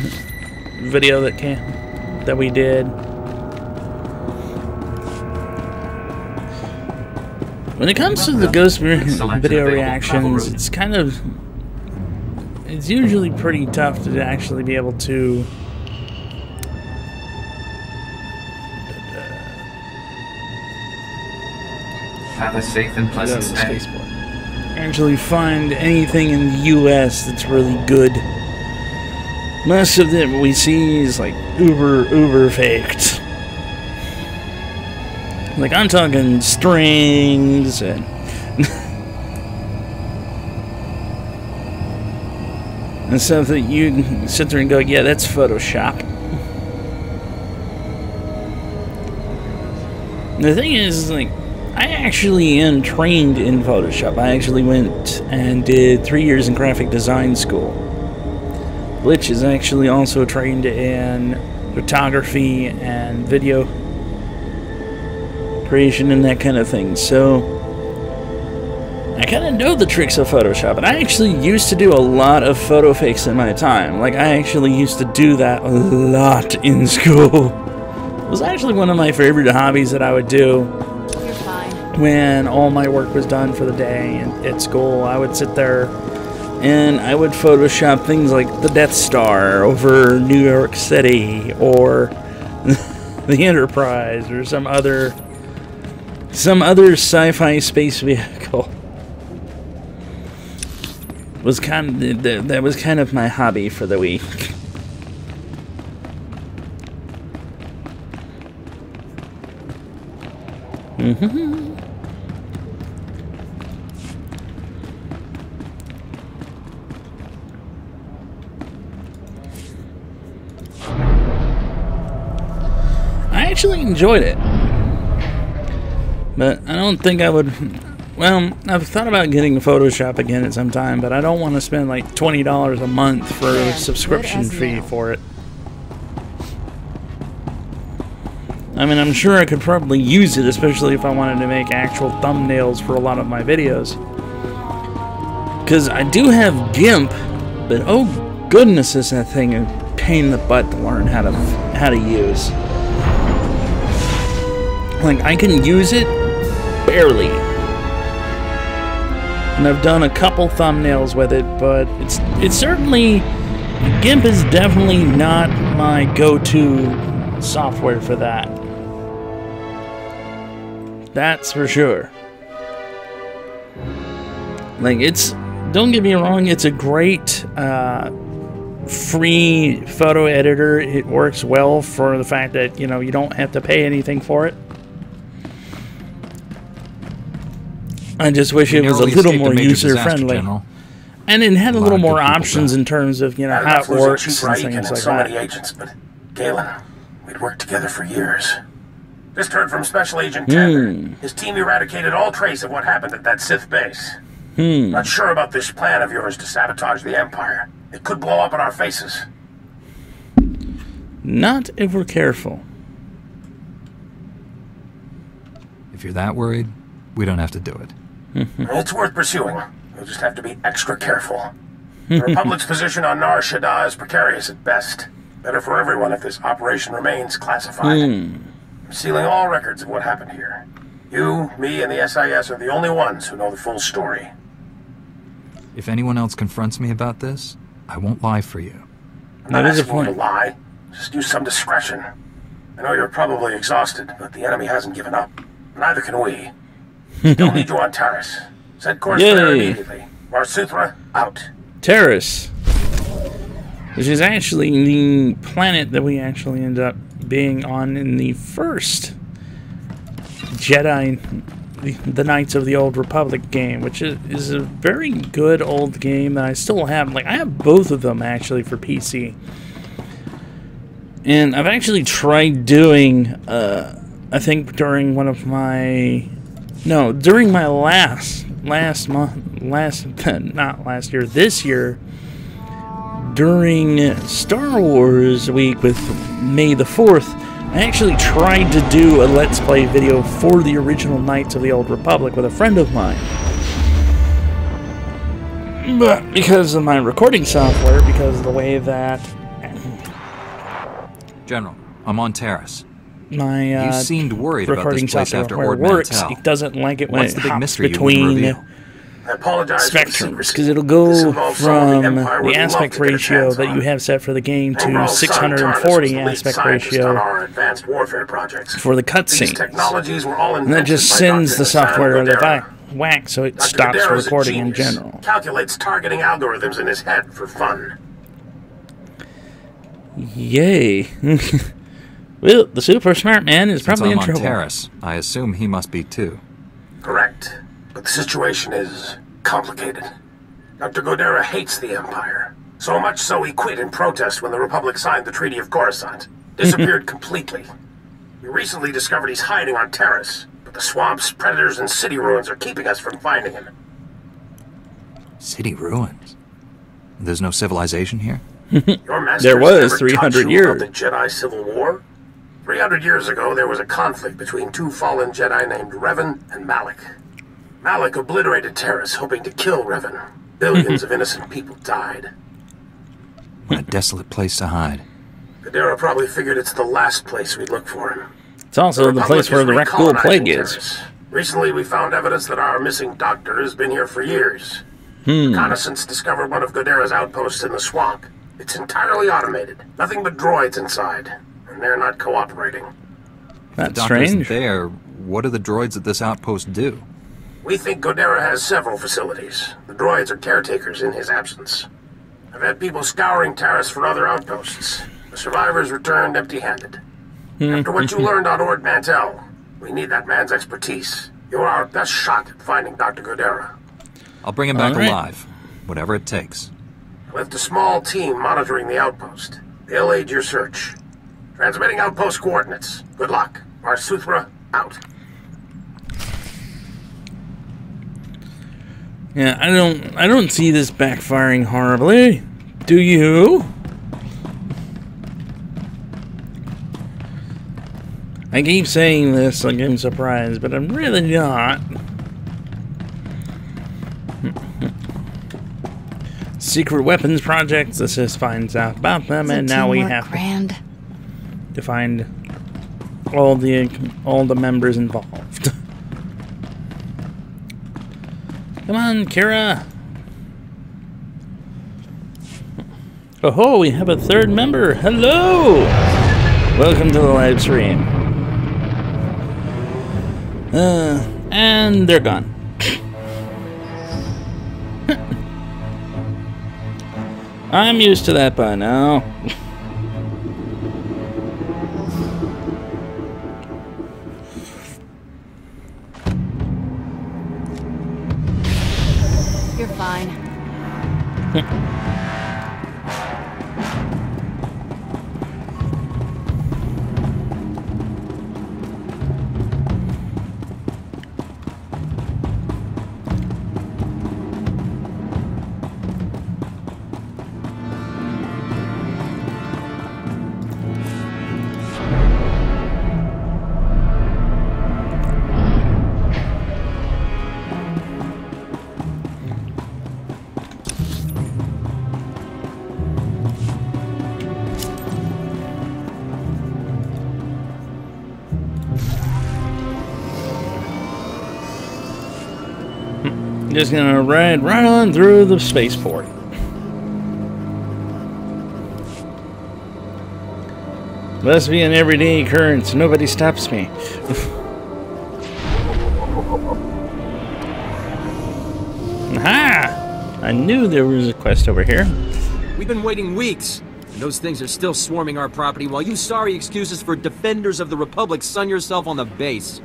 video that we did. When it comes to the ghost video reactions, it's usually pretty tough to actually be able to have a safe and pleasant stay. Actually find anything in the US that's really good. Most of it we see is like uber faked. Like, I'm talking strings and... and stuff that you can sit there and go, yeah, that's Photoshop. The thing is, like, I actually am trained in Photoshop. I actually went and did 3 years in graphic design school. Lich is actually also trained in photography and video creation and that kind of thing, so I kind of know the tricks of Photoshop, and I actually used to do a lot of photo fakes in my time. Like, I actually used to do that a lot in school. It was actually one of my favorite hobbies that I would do when all my work was done for the day at school. I would sit there and I would Photoshop things like the Death Star over New York City, or the Enterprise, or some other sci-fi space vehicle. That was kind of my hobby for the week. I actually enjoyed it. But I don't think I would... Well, I've thought about getting Photoshop again at some time, but I don't want to spend like $20 a month for a subscription fee for it. I mean, I'm sure I could probably use it, especially if I wanted to make actual thumbnails for a lot of my videos. Because I do have GIMP, but oh goodness, is that thing a pain in the butt to learn how to use. Like, I can use it barely, and I've done a couple thumbnails with it, but it's certainly, GIMP is definitely not my go-to software for that. That's for sure. Like, don't get me wrong, it's a great free photo editor. It works well for the fact that, you know, you don't have to pay anything for it. I just wish it was a little more user-friendly. And it had a little more options in terms of, you know, how it works and things like that. Many agents, but Galen, we'd worked together for years. Just heard from Special Agent Tander. His team eradicated all trace of what happened at that Sith base. Not sure about this plan of yours to sabotage the Empire. It could blow up in our faces. Not if we're careful. If you're that worried, we don't have to do it. It's worth pursuing. We'll just have to be extra careful. The Republic's position on Nar Shaddaa is precarious at best. Better for everyone if this operation remains classified. I'm sealing all records of what happened here. You, me, and the SIS are the only ones who know the full story. If anyone else confronts me about this, I won't lie for you. I'm not asking you to lie. Just use some discretion. I know you're probably exhausted, but the enemy hasn't given up. Neither can we. Still need you on Taris. Set course there immediately. Varsuthra, out. Taris, which is actually the planet that we actually end up being on in the first Jedi, the Knights of the Old Republic game, which is a very good old game that I still have. Like, I have both of them actually for PC. And I've actually tried doing, I think during one of my, no, during my this year, during Star Wars week with May the 4th, I actually tried to do a Let's Play video for the original Knights of the Old Republic with a friend of mine. But because of my recording software, because of the way that... General, I'm on Taris. My you seemed worried about recording this place software after Ord works, Mantell. it doesn't like it when What's it the big hops mystery between I apologize spectrums, because it'll go from the aspect ratio that you have set for the game to 640 aspect ratio for the cutscenes. And that just sends the software out of whack, so it stops recording in general. Calculates targeting algorithms in his head for fun. Yay. Well, the super smart man is probably in trouble. Since I'm on Taris, I assume he must be too. Correct. But the situation is complicated. Dr. Godera hates the Empire. So much so he quit in protest when the Republic signed the Treaty of Coruscant. Disappeared completely. We recently discovered he's hiding on Taris, but the swamps, predators, and city ruins are keeping us from finding him. City ruins? There's no civilization here? Your master there was never 300 taught you years. about the Jedi Civil War? 300 years ago, there was a conflict between two fallen Jedi named Revan and Malak. Malak obliterated Taris, hoping to kill Revan. Billions of innocent people died. What a desolate place to hide. Godera probably figured it's the last place we'd look for him. It's also the place where the Rakghoul Plague is. Recently, we found evidence that our missing doctor has been here for years. Reconnaissance discovered one of Godera's outposts in the swamp. It's entirely automated. Nothing but droids inside. And they're not cooperating. That's the doctor strange. Isn't there, what do the droids at this outpost do? We think Godera has several facilities. The droids are caretakers in his absence. I've had people scouring Taris for other outposts. The survivors returned empty-handed. After what you learned on Ord Mantell, we need that man's expertise. You're our best shot at finding Dr. Godera. I'll bring him back alive, whatever it takes. I left a small team monitoring the outpost. They'll aid your search. Transmitting outpost coordinates. Good luck. Varsuthra, out. Yeah, I don't see this backfiring horribly. Do you? I keep saying this like I'm surprised, but I'm really not. Secret weapons projects. This just finds out about them, and now we have to find all the members involved. Come on, Kira. Oh, we have a third member. Hello. Welcome to the live stream. And they're gone. I'm used to that by now. You're fine. Just gonna ride right on through the spaceport. Must be an everyday occurrence. Nobody stops me. Aha! I knew there was a quest over here. We've been waiting weeks, and those things are still swarming our property while you sorry excuses for defenders of the Republic sun yourself on the base.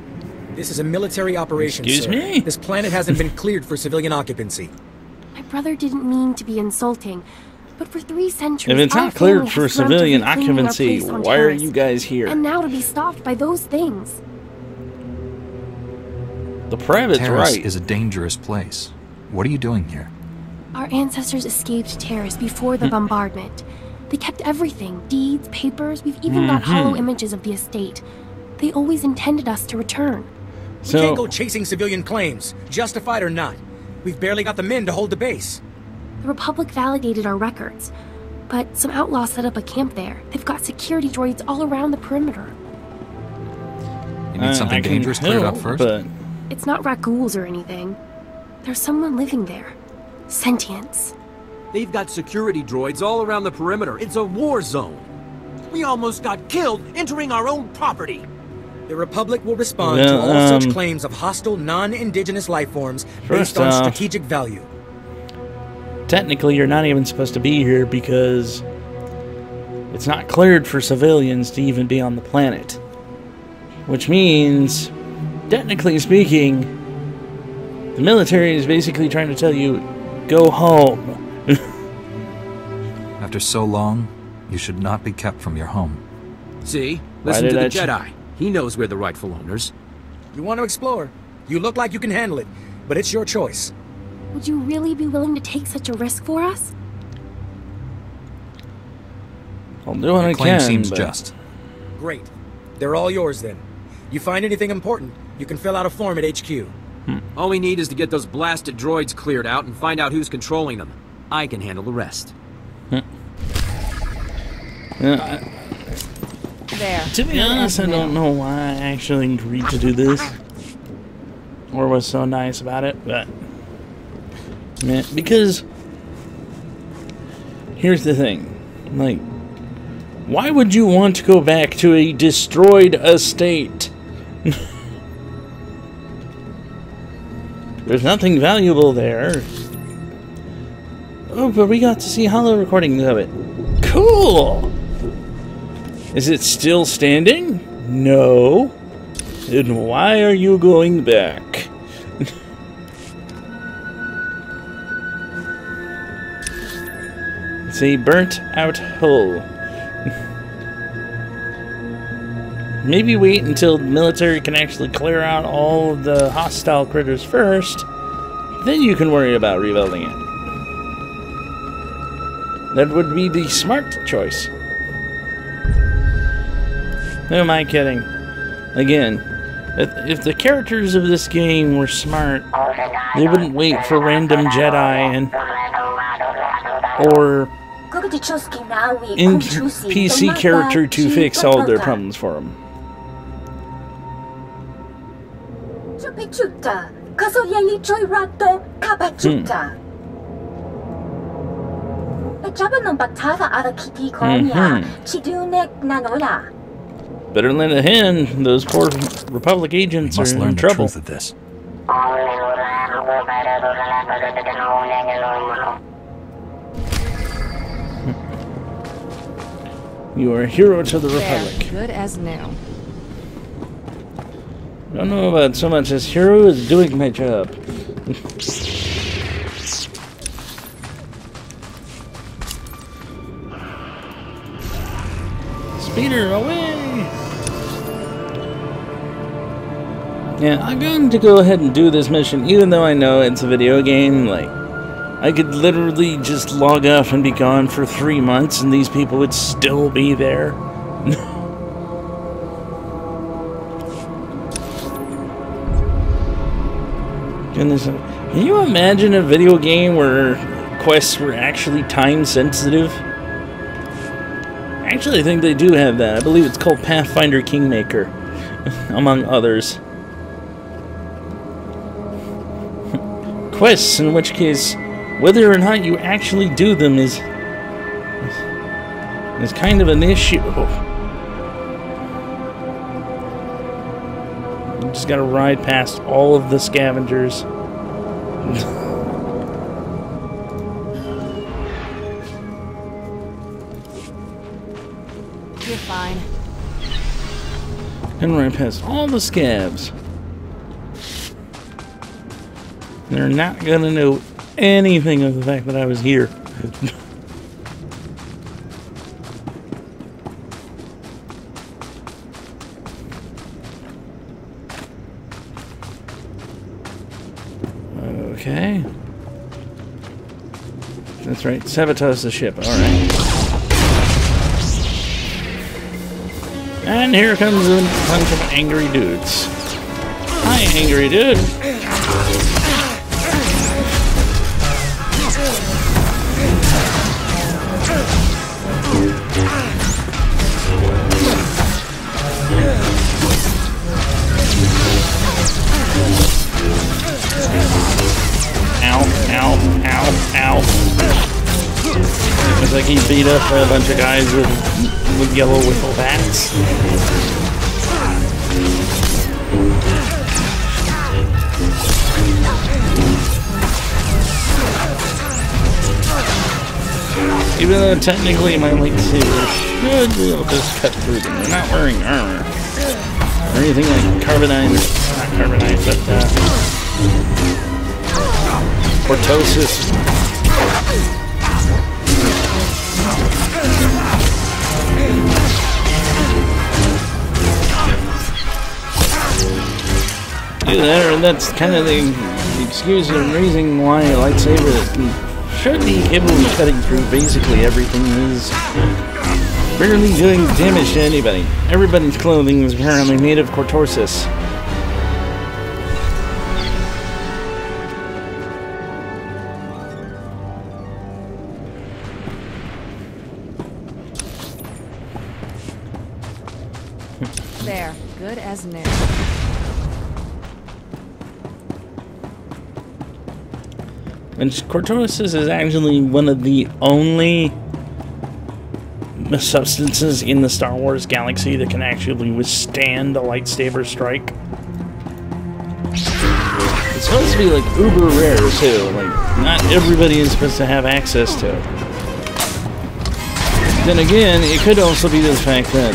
This is a military operation, Excuse sir. me? This planet hasn't been cleared for civilian occupancy. My brother didn't mean to be insulting, but for 3 centuries, If it's our not cleared family for has dreamt of civilian reclaiming our occupancy, place on why are Taris. you guys here? And now to be stopped by those things. The private's Taris right. is a dangerous place. What are you doing here? Our ancestors escaped Taris before the bombardment. They kept everything, deeds, papers, we've even got hollow images of the estate. They always intended us to return. We can't go chasing civilian claims, justified or not. We've barely got the men to hold the base. The Republic validated our records, but some outlaws set up a camp there. They've got security droids all around the perimeter. You need something dangerous cleared up first? But It's not raccoons or anything. There's someone living there. Sentience. They've got security droids all around the perimeter. It's a war zone. We almost got killed entering our own property. The Republic will respond to all such claims of hostile, non-indigenous life forms based on strategic value. technically you're not even supposed to be here because it's not cleared for civilians to even be on the planet. Which means, technically speaking, the military is basically trying to tell you, go home. After so long, you should not be kept from your home. See? Listen to the Jedi. He knows we're the rightful owners. You want to explore? You look like you can handle it, but it's your choice. Would you really be willing to take such a risk for us? I'll do what I claim can, seems but just. Great. They're all yours then. You find anything important, you can fill out a form at HQ. All we need is to get those blasted droids cleared out and find out who's controlling them. I can handle the rest. There. To be honest, I don't know why I actually agreed to do this. Or was so nice about it, but... Man, because... Here's the thing. Like, why would you want to go back to a destroyed estate? There's nothing valuable there. Oh, but we got to see holo recordings of it. Cool! Is it still standing? No. Then why are you going back? It's a burnt-out hull. Maybe wait until the military can actually clear out all of the hostile critters first. Then you can worry about rebuilding it. That would be the smart choice. Who am I kidding? Again, if the characters of this game were smart, they wouldn't wait for random Jedi or NPC character to fix all their problems for them. Better lend a hand. Those poor Republic agents are in trouble. Of this. You are a hero to the Republic. Good as new. I don't know about so much as hero as doing my job. Speeder away! Yeah, I'm going to go ahead and do this mission, even though I know it's a video game. Like, I could literally just log off and be gone for 3 months, and these people would still be there. Goodness, can you imagine a video game where quests were actually time sensitive? Actually, I think they do have that. I believe it's called Pathfinder Kingmaker, among others. quests, in which case, whether or not you actually do them is kind of an issue. You just gotta ride past all of the scavengers. You're fine. And ride past all the scabs. They're not gonna know anything of the fact that I was here. Okay. That's right, sabotage the ship, alright. And here comes a bunch of angry dudes. Hi, angry dude. Ow. Looks like he beat up a bunch of guys with yellow wiffle bats. Even though technically my lightsaber should be able to just cut through them. They're not wearing armor. Or anything like carbonite, not carbonite, but Cortosis. That's kind of the excuse and reason why a lightsaber should be capable of cutting through basically everything is barely doing damage to anybody. Everybody's clothing is apparently made of Cortosis. There, good as new. And Cortosis is actually one of the only substances in the Star Wars galaxy that can actually withstand a lightsaber strike. It's supposed to be like uber rare too, like not everybody is supposed to have access to it. Then again, it could also be the fact that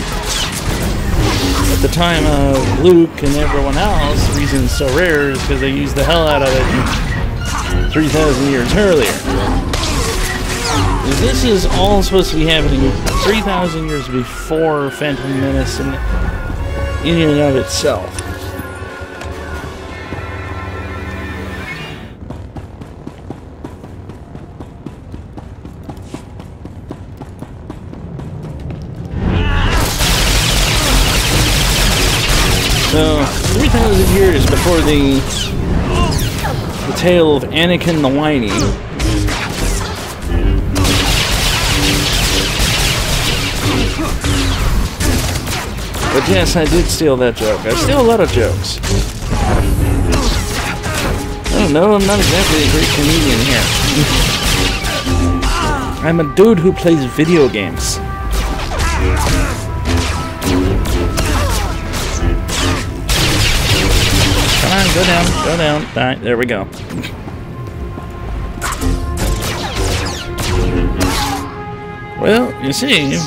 at the time of Luke and everyone else, the reason it's so rare is because they used the hell out of it 3,000 years earlier. This is all supposed to be happening 3,000 years before Phantom Menace in and of itself. So, 3,000 years before the tale of Anakin the Whiny. But yes, I did steal that joke. I steal a lot of jokes. I don't know, I'm not exactly a great comedian here. I'm a dude who plays video games. Come on, go down, go down. Alright, there we go. Well, you see...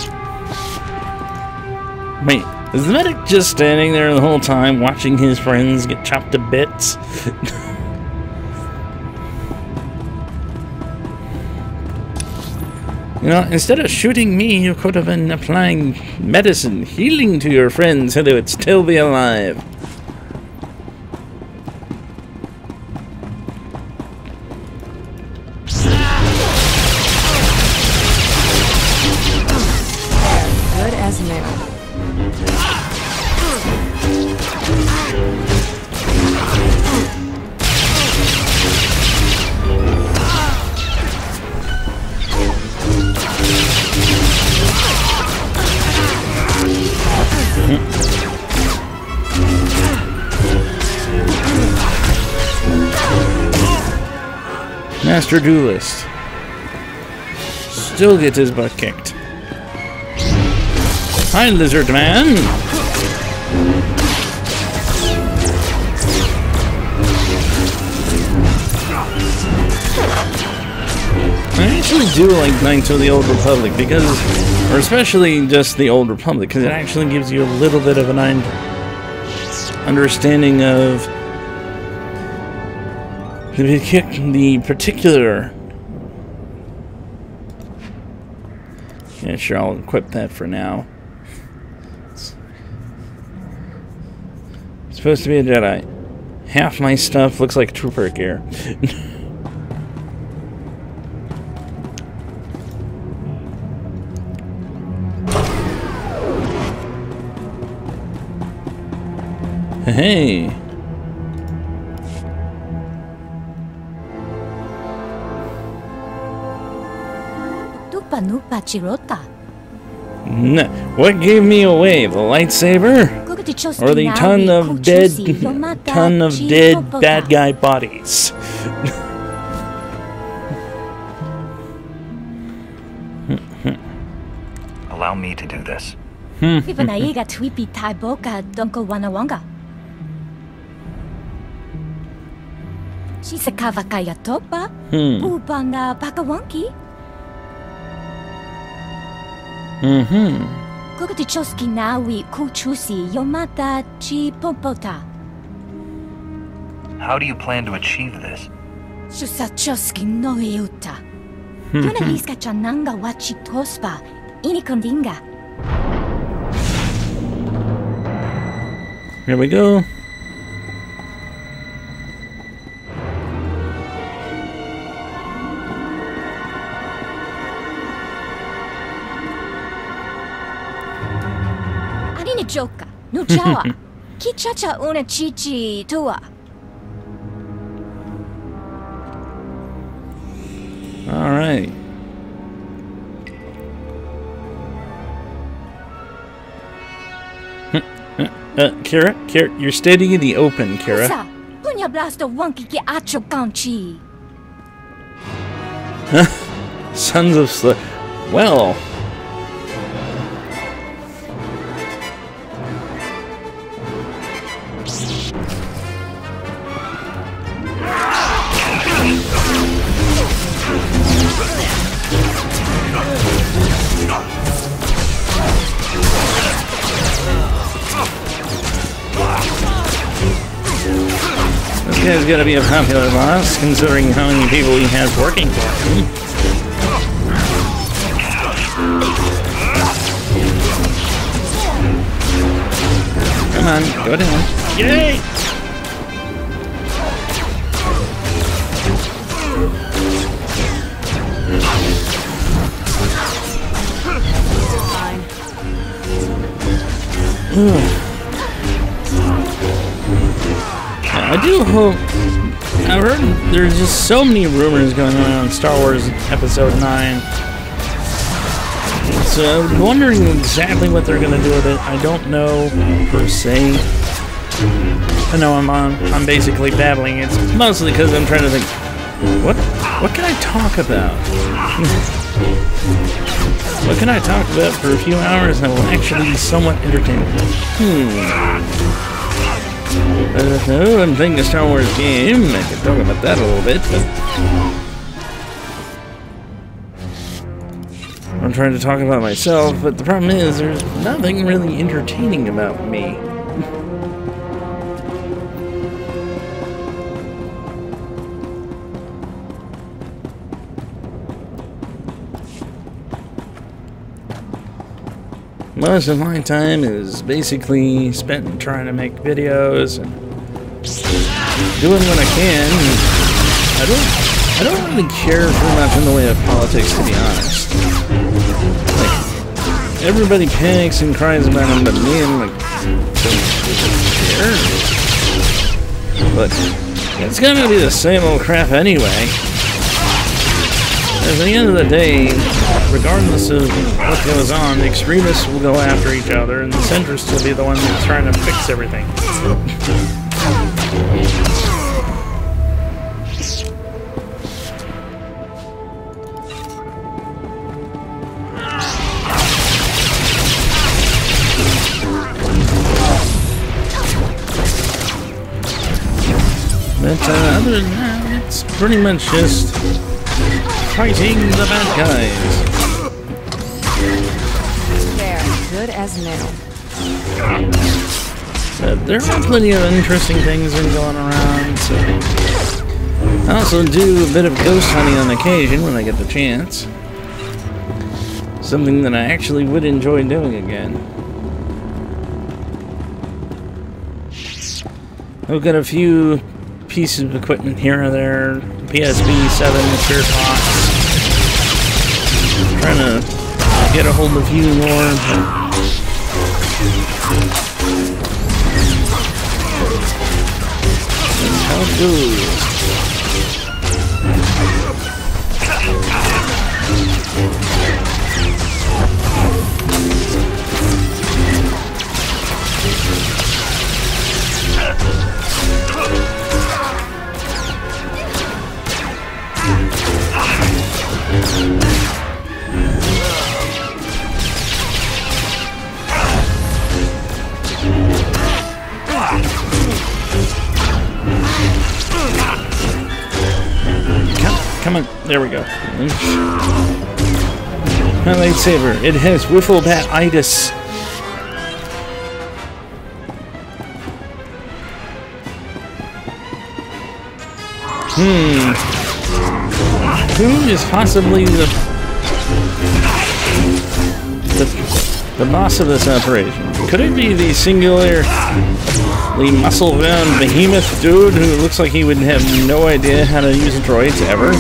Wait, is the medic just standing there the whole time watching his friends get chopped to bits? You know, instead of shooting me, you could have been applying medicine, healing to your friends so they would still be alive. Good as new. Master Duelist. Still gets his butt kicked. Hi, Lizard Man! I actually do like Knights of the Old Republic because, or especially just the Old Republic, because it actually gives you a little bit of an understanding of the particular. Yeah, sure, I'll equip that for now. It's supposed to be a Jedi. Half my stuff looks like trooper gear. Hey. What gave me away? The lightsaber? Or the ton of dead bad guy bodies? Allow me to do this. Shisakawa kaya topa, upanda pakawanki. Kukutichoski nawi kuchusi yomata chi popota. How do you plan to achieve this? Susachoski no yuta. Yuna liska chananga wachi tospa, inikondinga. Here we go. Joka, Nujawa, Kichacha una chichi tua. Alright. Kira, you're standing in the open, Kira. Punya blasto wonky ki acho ganchi. Sons of well. This guy's gonna be a popular boss, considering how many people he has working for him. Come on, go down. Yay! I do hope. I've heard there's just so many rumors going on Star Wars Episode 9. So I'm wondering exactly what they're going to do with it. I don't know per se. I know I'm basically babbling. It's mostly because I'm trying to think, what can I talk about? What can I talk about for a few hours that will actually be somewhat entertaining? No, I'm playing a Star Wars game. I can talk about that a little bit, but I'm trying to talk about myself, but the problem is there's nothing really entertaining about me. Most of my time is basically spent trying to make videos and doing what I can. I don't really care too much in the way of politics, to be honest. Like, everybody panics and cries about them, but me, I'm like, don't care. But it's gonna be the same old crap anyway. At the end of the day, regardless of what goes on, the extremists will go after each other, and the centrists will be the ones that's trying to fix everything. other than that, it's pretty much just fighting the bad guys. There, good as new. But there are plenty of interesting things going around, so I also do a bit of ghost hunting on occasion when I get the chance. Something that I actually would enjoy doing again. I've got a few pieces of equipment here or there. PSB 7 Spirit Box. Trying to get a hold of a few more. That's how it goes. Come on, there we go. My lightsaber, it has wiffle bat-itis. Who is possibly the boss of this operation? Could it be the singularly muscle-bound behemoth dude who looks like he would have no idea how to use droids ever?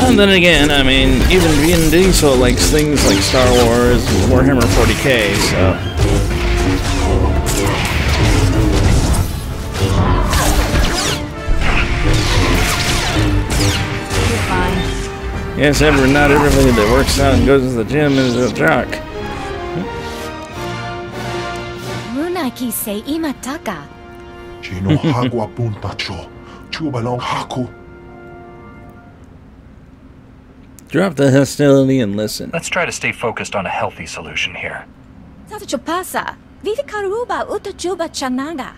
And then again, I mean, even Vin Diesel likes things like Star Wars and Warhammer 40k, so... Yes, not everybody that works out and goes to the gym is a jock. Munaki say imataka. Chino hagwa puntacho. Chubalong haku. Drop the hostility and listen. Let's try to stay focused on a healthy solution here. Sacho pasa. Vivi karuba utajuba chananga.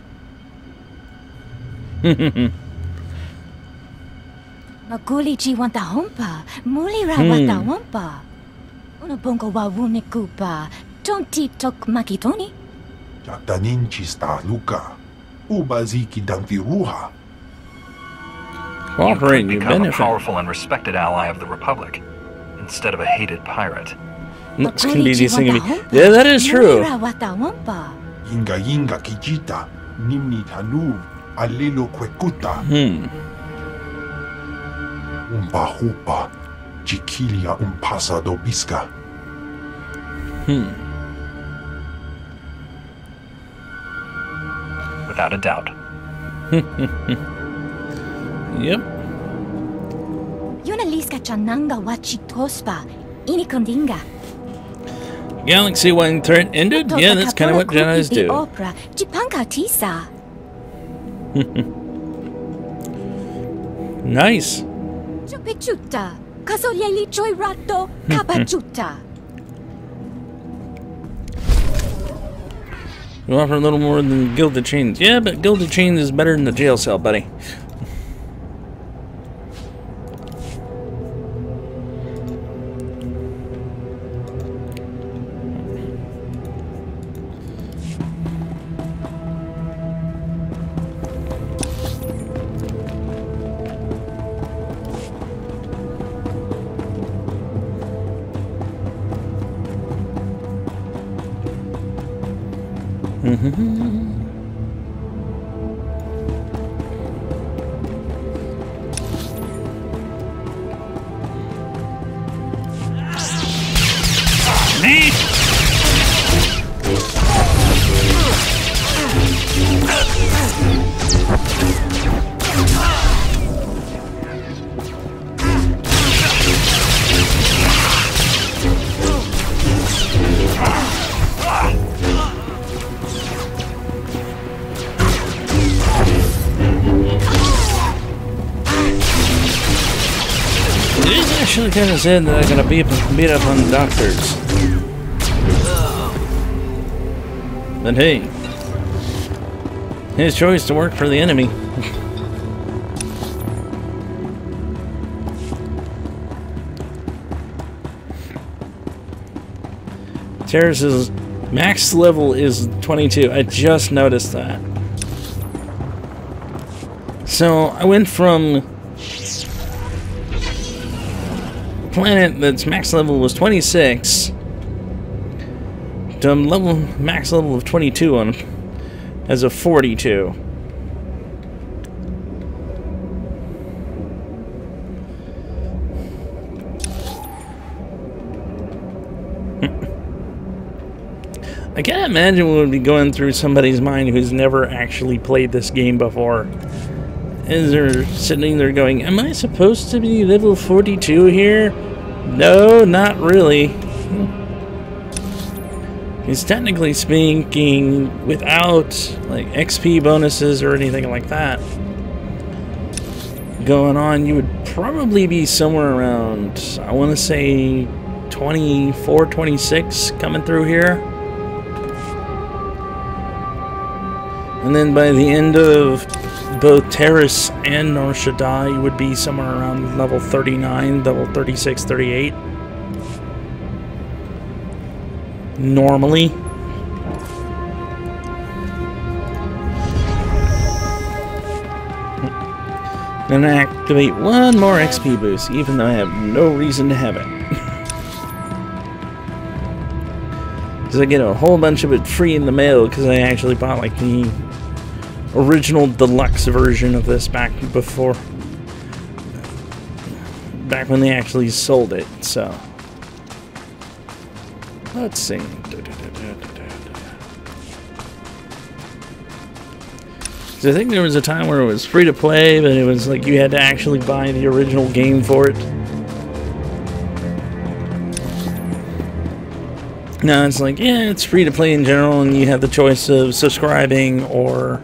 Maguli ji wanta hompa, muli ra wanta wampa. Una bongo wa wune kupa, tonti tok makitoni. Jatanin chista luka. Ubaziki danti ruha. Cooperate, you become a powerful and respected ally of the Republic, instead of a hated pirate. That's convenient thing to me. Yeah, that is true. Yinga yinga kijita, nimni tanu, alelo kwekuta. Umpa hupa, chiquilia umpasa dobisca. Without a doubt. Yep. Yunaliska chananga wachi tospa, inikondinga. Galaxy Wide Threat ended? Yeah, that's kind of what Jedi's do. Opera, Jipanka tisa. Nice. Chupichuta, kasolyeli choy rato, kapachuta. You offer a little more than Gilded Chains. Yeah, but Gilded Chains is better than the jail cell, buddy. Kind of said that I'm gonna beat up on doctors. But hey, his choice to work for the enemy. Terrace's max level is 22. I just noticed that. So I went from a planet that's max level was 26 to max level of 22 on as a 42. I can't imagine what would be going through somebody's mind who's never actually played this game before. As they're sitting there going, am I supposed to be level 42 here? No, not really. Because technically speaking, without like XP bonuses or anything like that going on, you would probably be somewhere around, I want to say 24, 26 coming through here. And then by the end of both Terrace and Nar Shaddaa, you would be somewhere around level 39, level 36, 38. Normally. And I activate one more XP boost, even though I have no reason to have it. Because I get a whole bunch of it free in the mail, because I actually bought like the original deluxe version of this back when they actually sold it. So let's see. So I think there was a time where it was free to play, but it was like you had to actually buy the original game for it. Now it's like, yeah, it's free to play in general, and you have the choice of subscribing or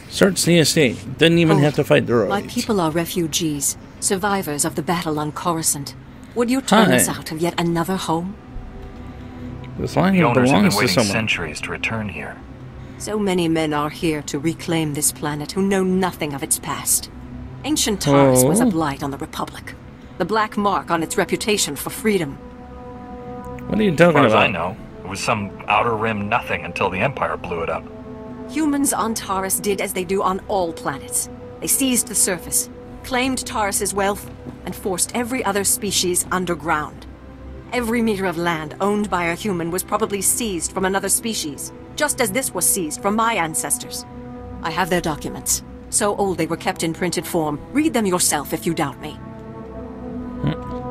search the estate. Didn't even have to fight the roads. My people are refugees, survivors of the battle on Coruscant. Would you turn us out of yet another home? This land The owners have belongs been to waiting someone. centuries to return here. So many men are here to reclaim this planet who know nothing of its past. Ancient Taurus was a blight on the Republic. The black mark on its reputation for freedom. What are you talking As far as about? I know, it was some outer rim nothing until the Empire blew it up. Humans on Taurus did as they do on all planets. They seized the surface, claimed Taurus's wealth, and forced every other species underground. Every meter of land owned by a human was probably seized from another species, just as this was seized from my ancestors. I have their documents. So old they were kept in printed form. Read them yourself if you doubt me.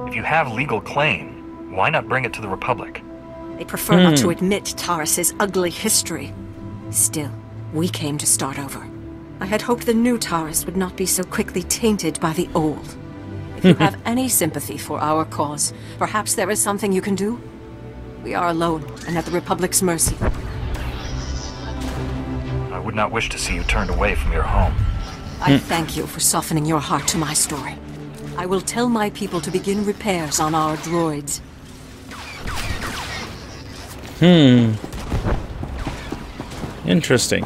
If you have legal claim, why not bring it to the Republic? They prefer not to admit Taurus's ugly history. Still, we came to start over. I had hoped the new Taurus would not be so quickly tainted by the old. If you have any sympathy for our cause, perhaps there is something you can do? We are alone and at the Republic's mercy. I would not wish to see you turned away from your home. I thank you for softening your heart to my story. I will tell my people to begin repairs on our droids. Interesting.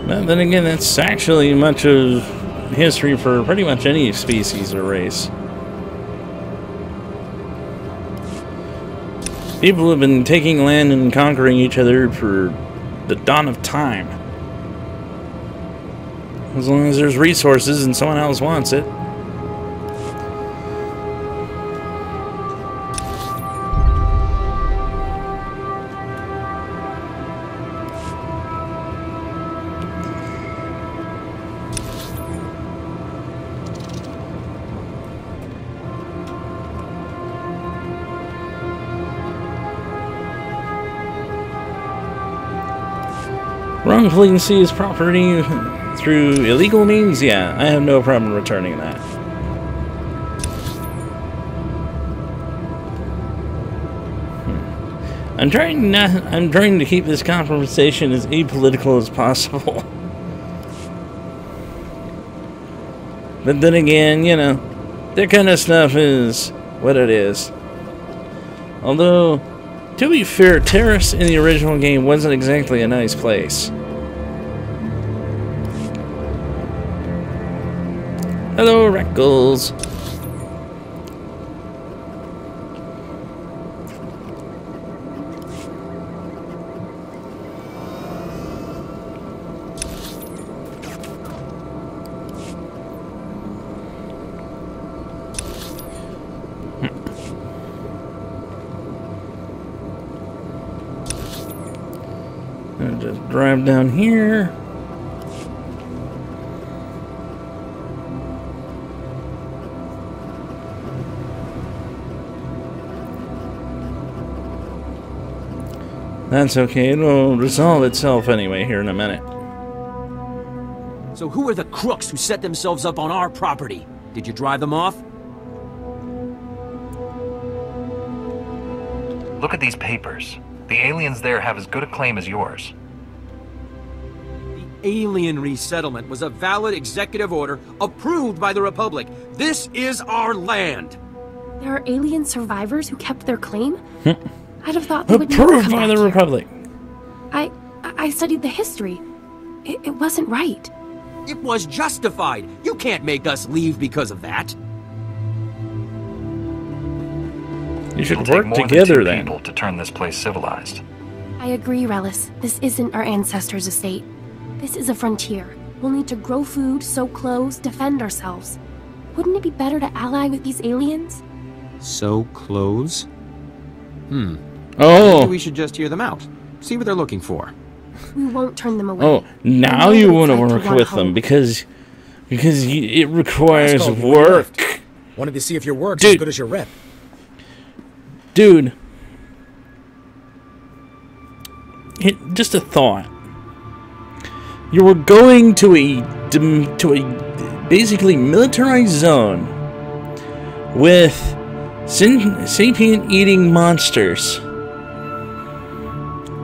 But then again, that's actually much of history for pretty much any species or race. People have been taking land and conquering each other for the dawn of time. As long as there's resources and someone else wants it. Wrongfully seized property through illegal means? Yeah, I have no problem returning that. I'm trying to keep this conversation as apolitical as possible. But then again, you know, that kind of stuff is what it is. Although, to be fair, Terrace in the original game wasn't exactly a nice place. Hello, Reckles. I'll just drive down here. That's okay, it'll resolve itself anyway here in a minute. So who are the crooks who set themselves up on our property? Did you drive them off? Look at these papers. The aliens there have as good a claim as yours. The alien resettlement was a valid executive order approved by the Republic. This is our land! There are alien survivors who kept their claim? I'd have thought they would never Approved come by back the here. Republic. I studied the history. It wasn't right. It was justified. You can't make us leave because of that. You should It'll work take more together than two then. people to turn this place civilized. I agree, Relis. This isn't our ancestors' estate. This is a frontier. We'll need to grow food, sew clothes, defend ourselves. Wouldn't it be better to ally with these aliens? Sew clothes? Oh. Maybe we should just hear them out. See what they're looking for. We won't turn them away. Oh, now you want to work with them because it requires work. Wanted to see if your work's Dude. as good as your rep. Dude, just a thought. You were going to a basically militarized zone with sapient-eating monsters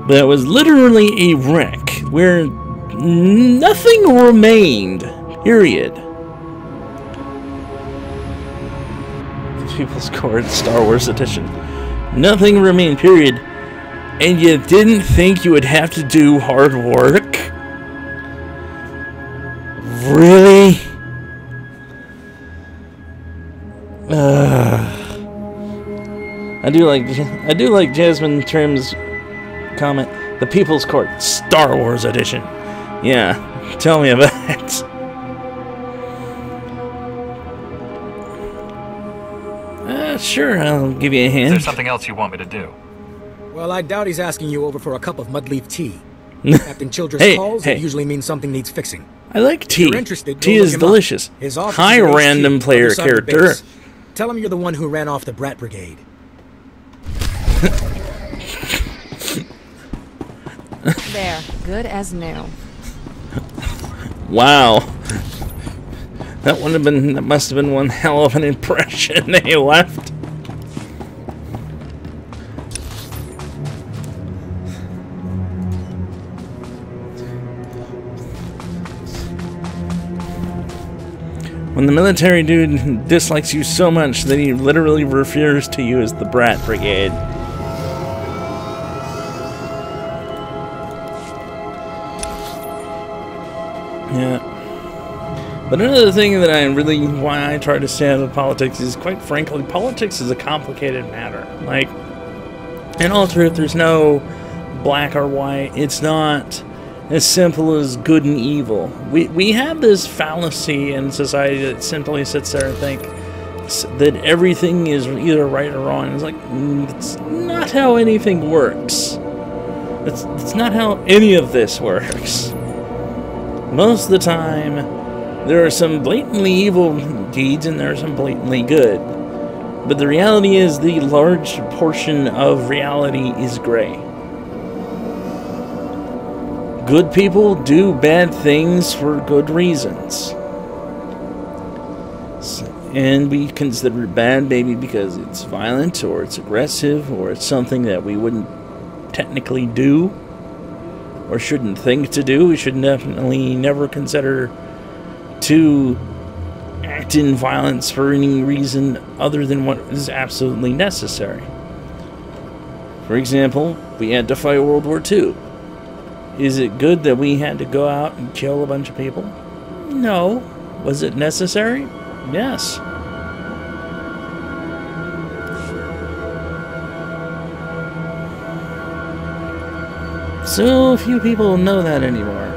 that was literally a wreck where nothing remained. Period. People's Court Star Wars Edition. Nothing remained, period. And you didn't think you would have to do hard work? Really? I do like Jasmine Trim's comment. The People's Court Star Wars Edition. Yeah, tell me about it. Sure, I'll give you a hand. Is there something else you want me to do? Well, I doubt he's asking you over for a cup of mudleaf tea. Captain Childress calls, it usually means something needs fixing. I like tea. If you're interested, Tea go look is him delicious. up. His office Hi, is at HQ, random player other side of the character. base. Tell him you're the one who ran off the Brat Brigade. There, good as new. Wow. That must have been one hell of an impression they left. When the military dude dislikes you so much that he literally refers to you as the Brat Brigade. Yeah. But another thing that why I try to stay out of politics is, quite frankly, politics is a complicated matter. Like, in all truth, there's no black or white. It's not as simple as good and evil. We have this fallacy in society that simply sits there and think that everything is either right or wrong. It's like, it's not how anything works. It's not how any of this works. Most of the time, there are some blatantly evil deeds and there are some blatantly good. But the reality is the large portion of reality is gray. Good people do bad things for good reasons. And we consider it bad maybe because it's violent or it's aggressive or it's something that we wouldn't technically do or shouldn't think to do. We should definitely never consider to act in violence for any reason other than what is absolutely necessary. For example, we had to fight World War II. Is it good that we had to go out and kill a bunch of people? No. Was it necessary? Yes. So few people know that anymore.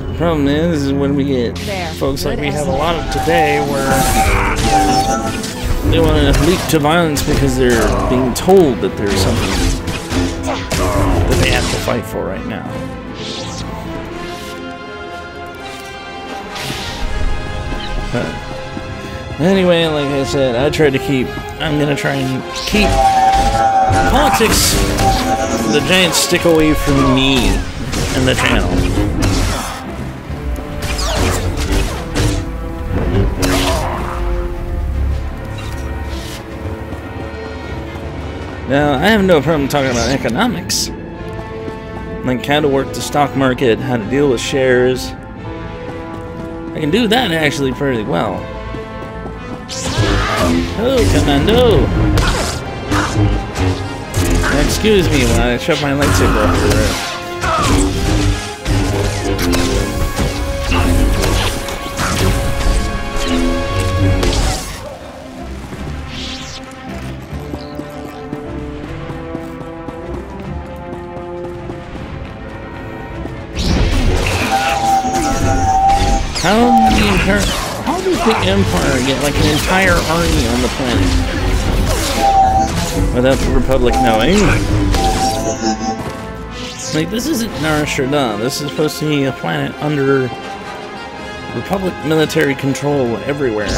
The problem is when we get folks like we have a lot of today where they want to leap to violence because they're being told that there's something that they have to fight for right now. But anyway, like I said, I'm gonna try and keep politics, the giant stick away from me and the channel. Now, I have no problem talking about economics. Like how to work the stock market, how to deal with shares. I can do that actually pretty well. Oh, commando! Now, excuse me when I shove my lightsaber up the road. How does the Empire get like an entire army on the planet without the Republic knowing? Like, this isn't Nar Shaddaa. This is supposed to be a planet under Republic military control everywhere.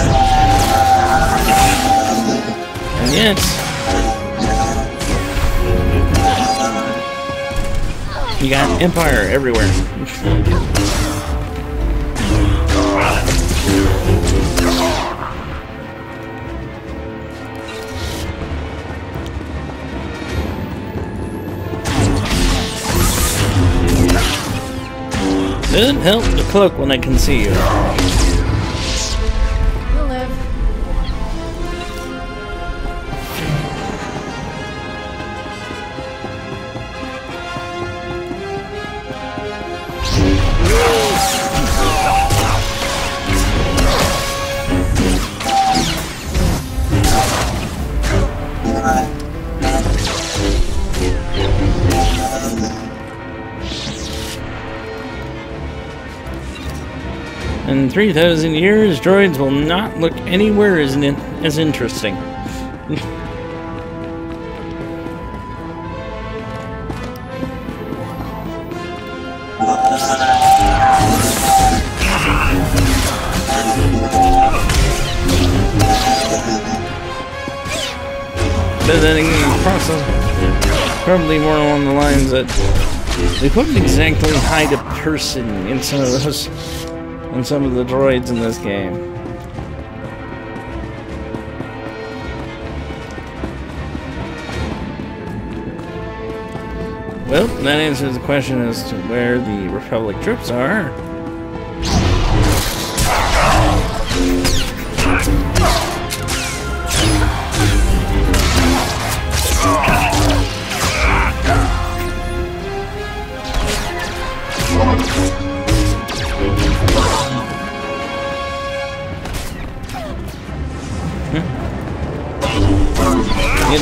And yet, you got Empire everywhere. Doesn't help the cloak when I can see you. We'll live. In 3,000 years, droids will not look anywhere as interesting. But then again, probably more along the lines that they couldn't exactly hide a person in some of those. And some of the droids in this game. Well, that answers the question as to where the Republic troops are.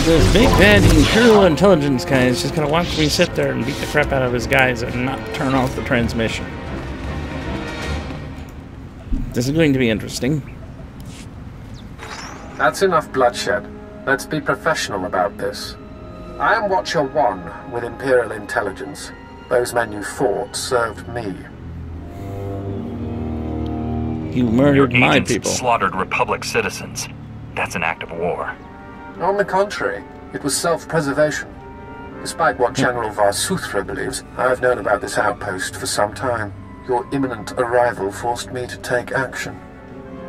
This big bad Imperial intelligence guy is just gonna watch me sit there and beat the crap out of his guys and not turn off the transmission. This is going to be interesting. That's enough bloodshed. Let's be professional about this. I am Watcher 1 with Imperial intelligence. Those men you fought served me. You murdered my people. Slaughtered Republic citizens. That's an act of war. On the contrary, it was self-preservation. Despite what General Varsuthra believes, I have known about this outpost for some time. Your imminent arrival forced me to take action.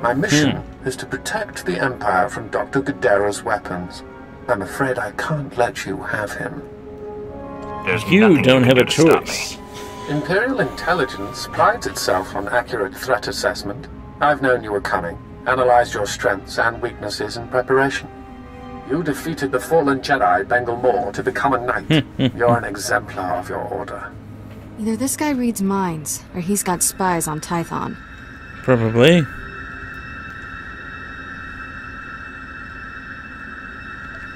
My mission is to protect the Empire from Dr. Guerrera's weapons. I'm afraid I can't let you have him. You don't have a choice. Imperial intelligence prides itself on accurate threat assessment. I've known you were coming, analyzed your strengths and weaknesses in preparation. You defeated the fallen Jedi Bengal Moore to become a knight. You're an exemplar of your order. Either this guy reads minds, or he's got spies on Tython. Probably.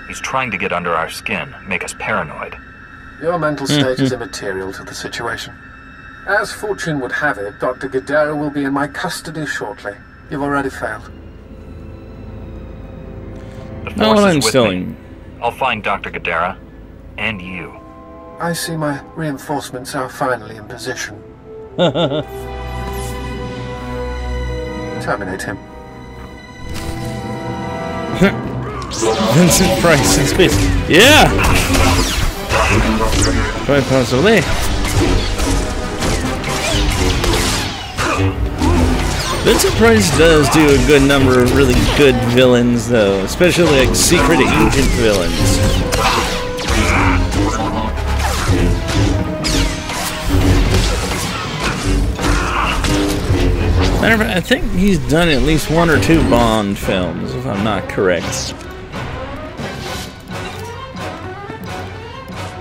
He's trying to get under our skin, make us paranoid. Your mental state is immaterial to the situation. As fortune would have it, Dr. Guerrera will be in my custody shortly. You've already failed. The Force is with me. I'll find Dr. Guerrera, and you. I see my reinforcements are finally in position. Terminate him. Vincent Price in space. Yeah! Quite possibly. Vincent Price does do a good number of really good villains, though, especially like secret agent villains. Matter of fact, I think he's done at least 1 or 2 Bond films, if I'm not correct.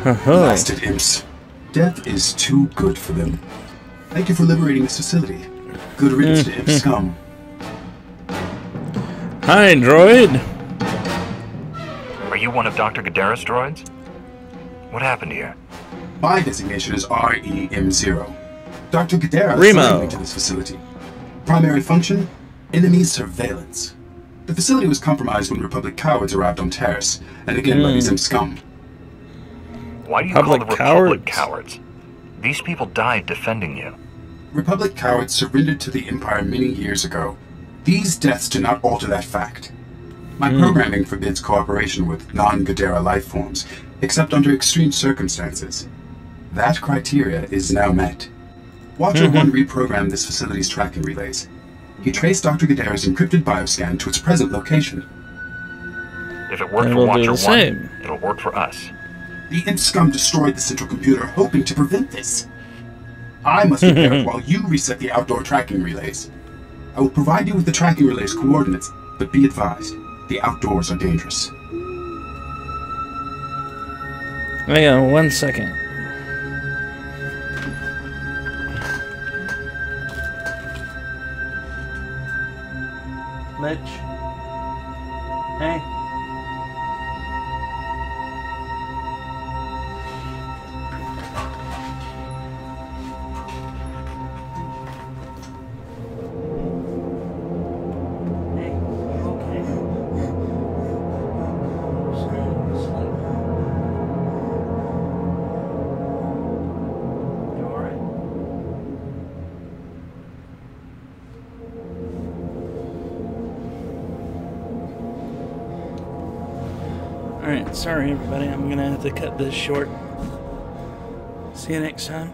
Blasted imps. Death is too good for them. Thank you for liberating this facility. Good riddance to imp scum. Hi, droid. Are you one of Dr. Guerrera's droids? What happened here? My designation is REM0. Dr. Guerrera Remo. assigned me to this facility. Primary function? Enemy surveillance. The facility was compromised when Republic cowards arrived on Terrace, and again by these imp scum. Why do you call the Republic cowards? These people died defending you. Republic cowards surrendered to the Empire many years ago. These deaths do not alter that fact. My programming forbids cooperation with non-Guerrera life forms, except under extreme circumstances. That criteria is now met. Watcher 1 reprogrammed this facility's tracking relays. He traced Dr. Guerrera's encrypted bioscan to its present location. If it worked for Watcher 1, it'll work for us. The imp scum destroyed the central computer, hoping to prevent this. I must repair it while you reset the outdoor tracking relays. I will provide you with the tracking relays coordinates, but be advised, the outdoors are dangerous. Hang on 1 second. Mitch. Hey. Alright, sorry everybody, I'm gonna have to cut this short. See you next time.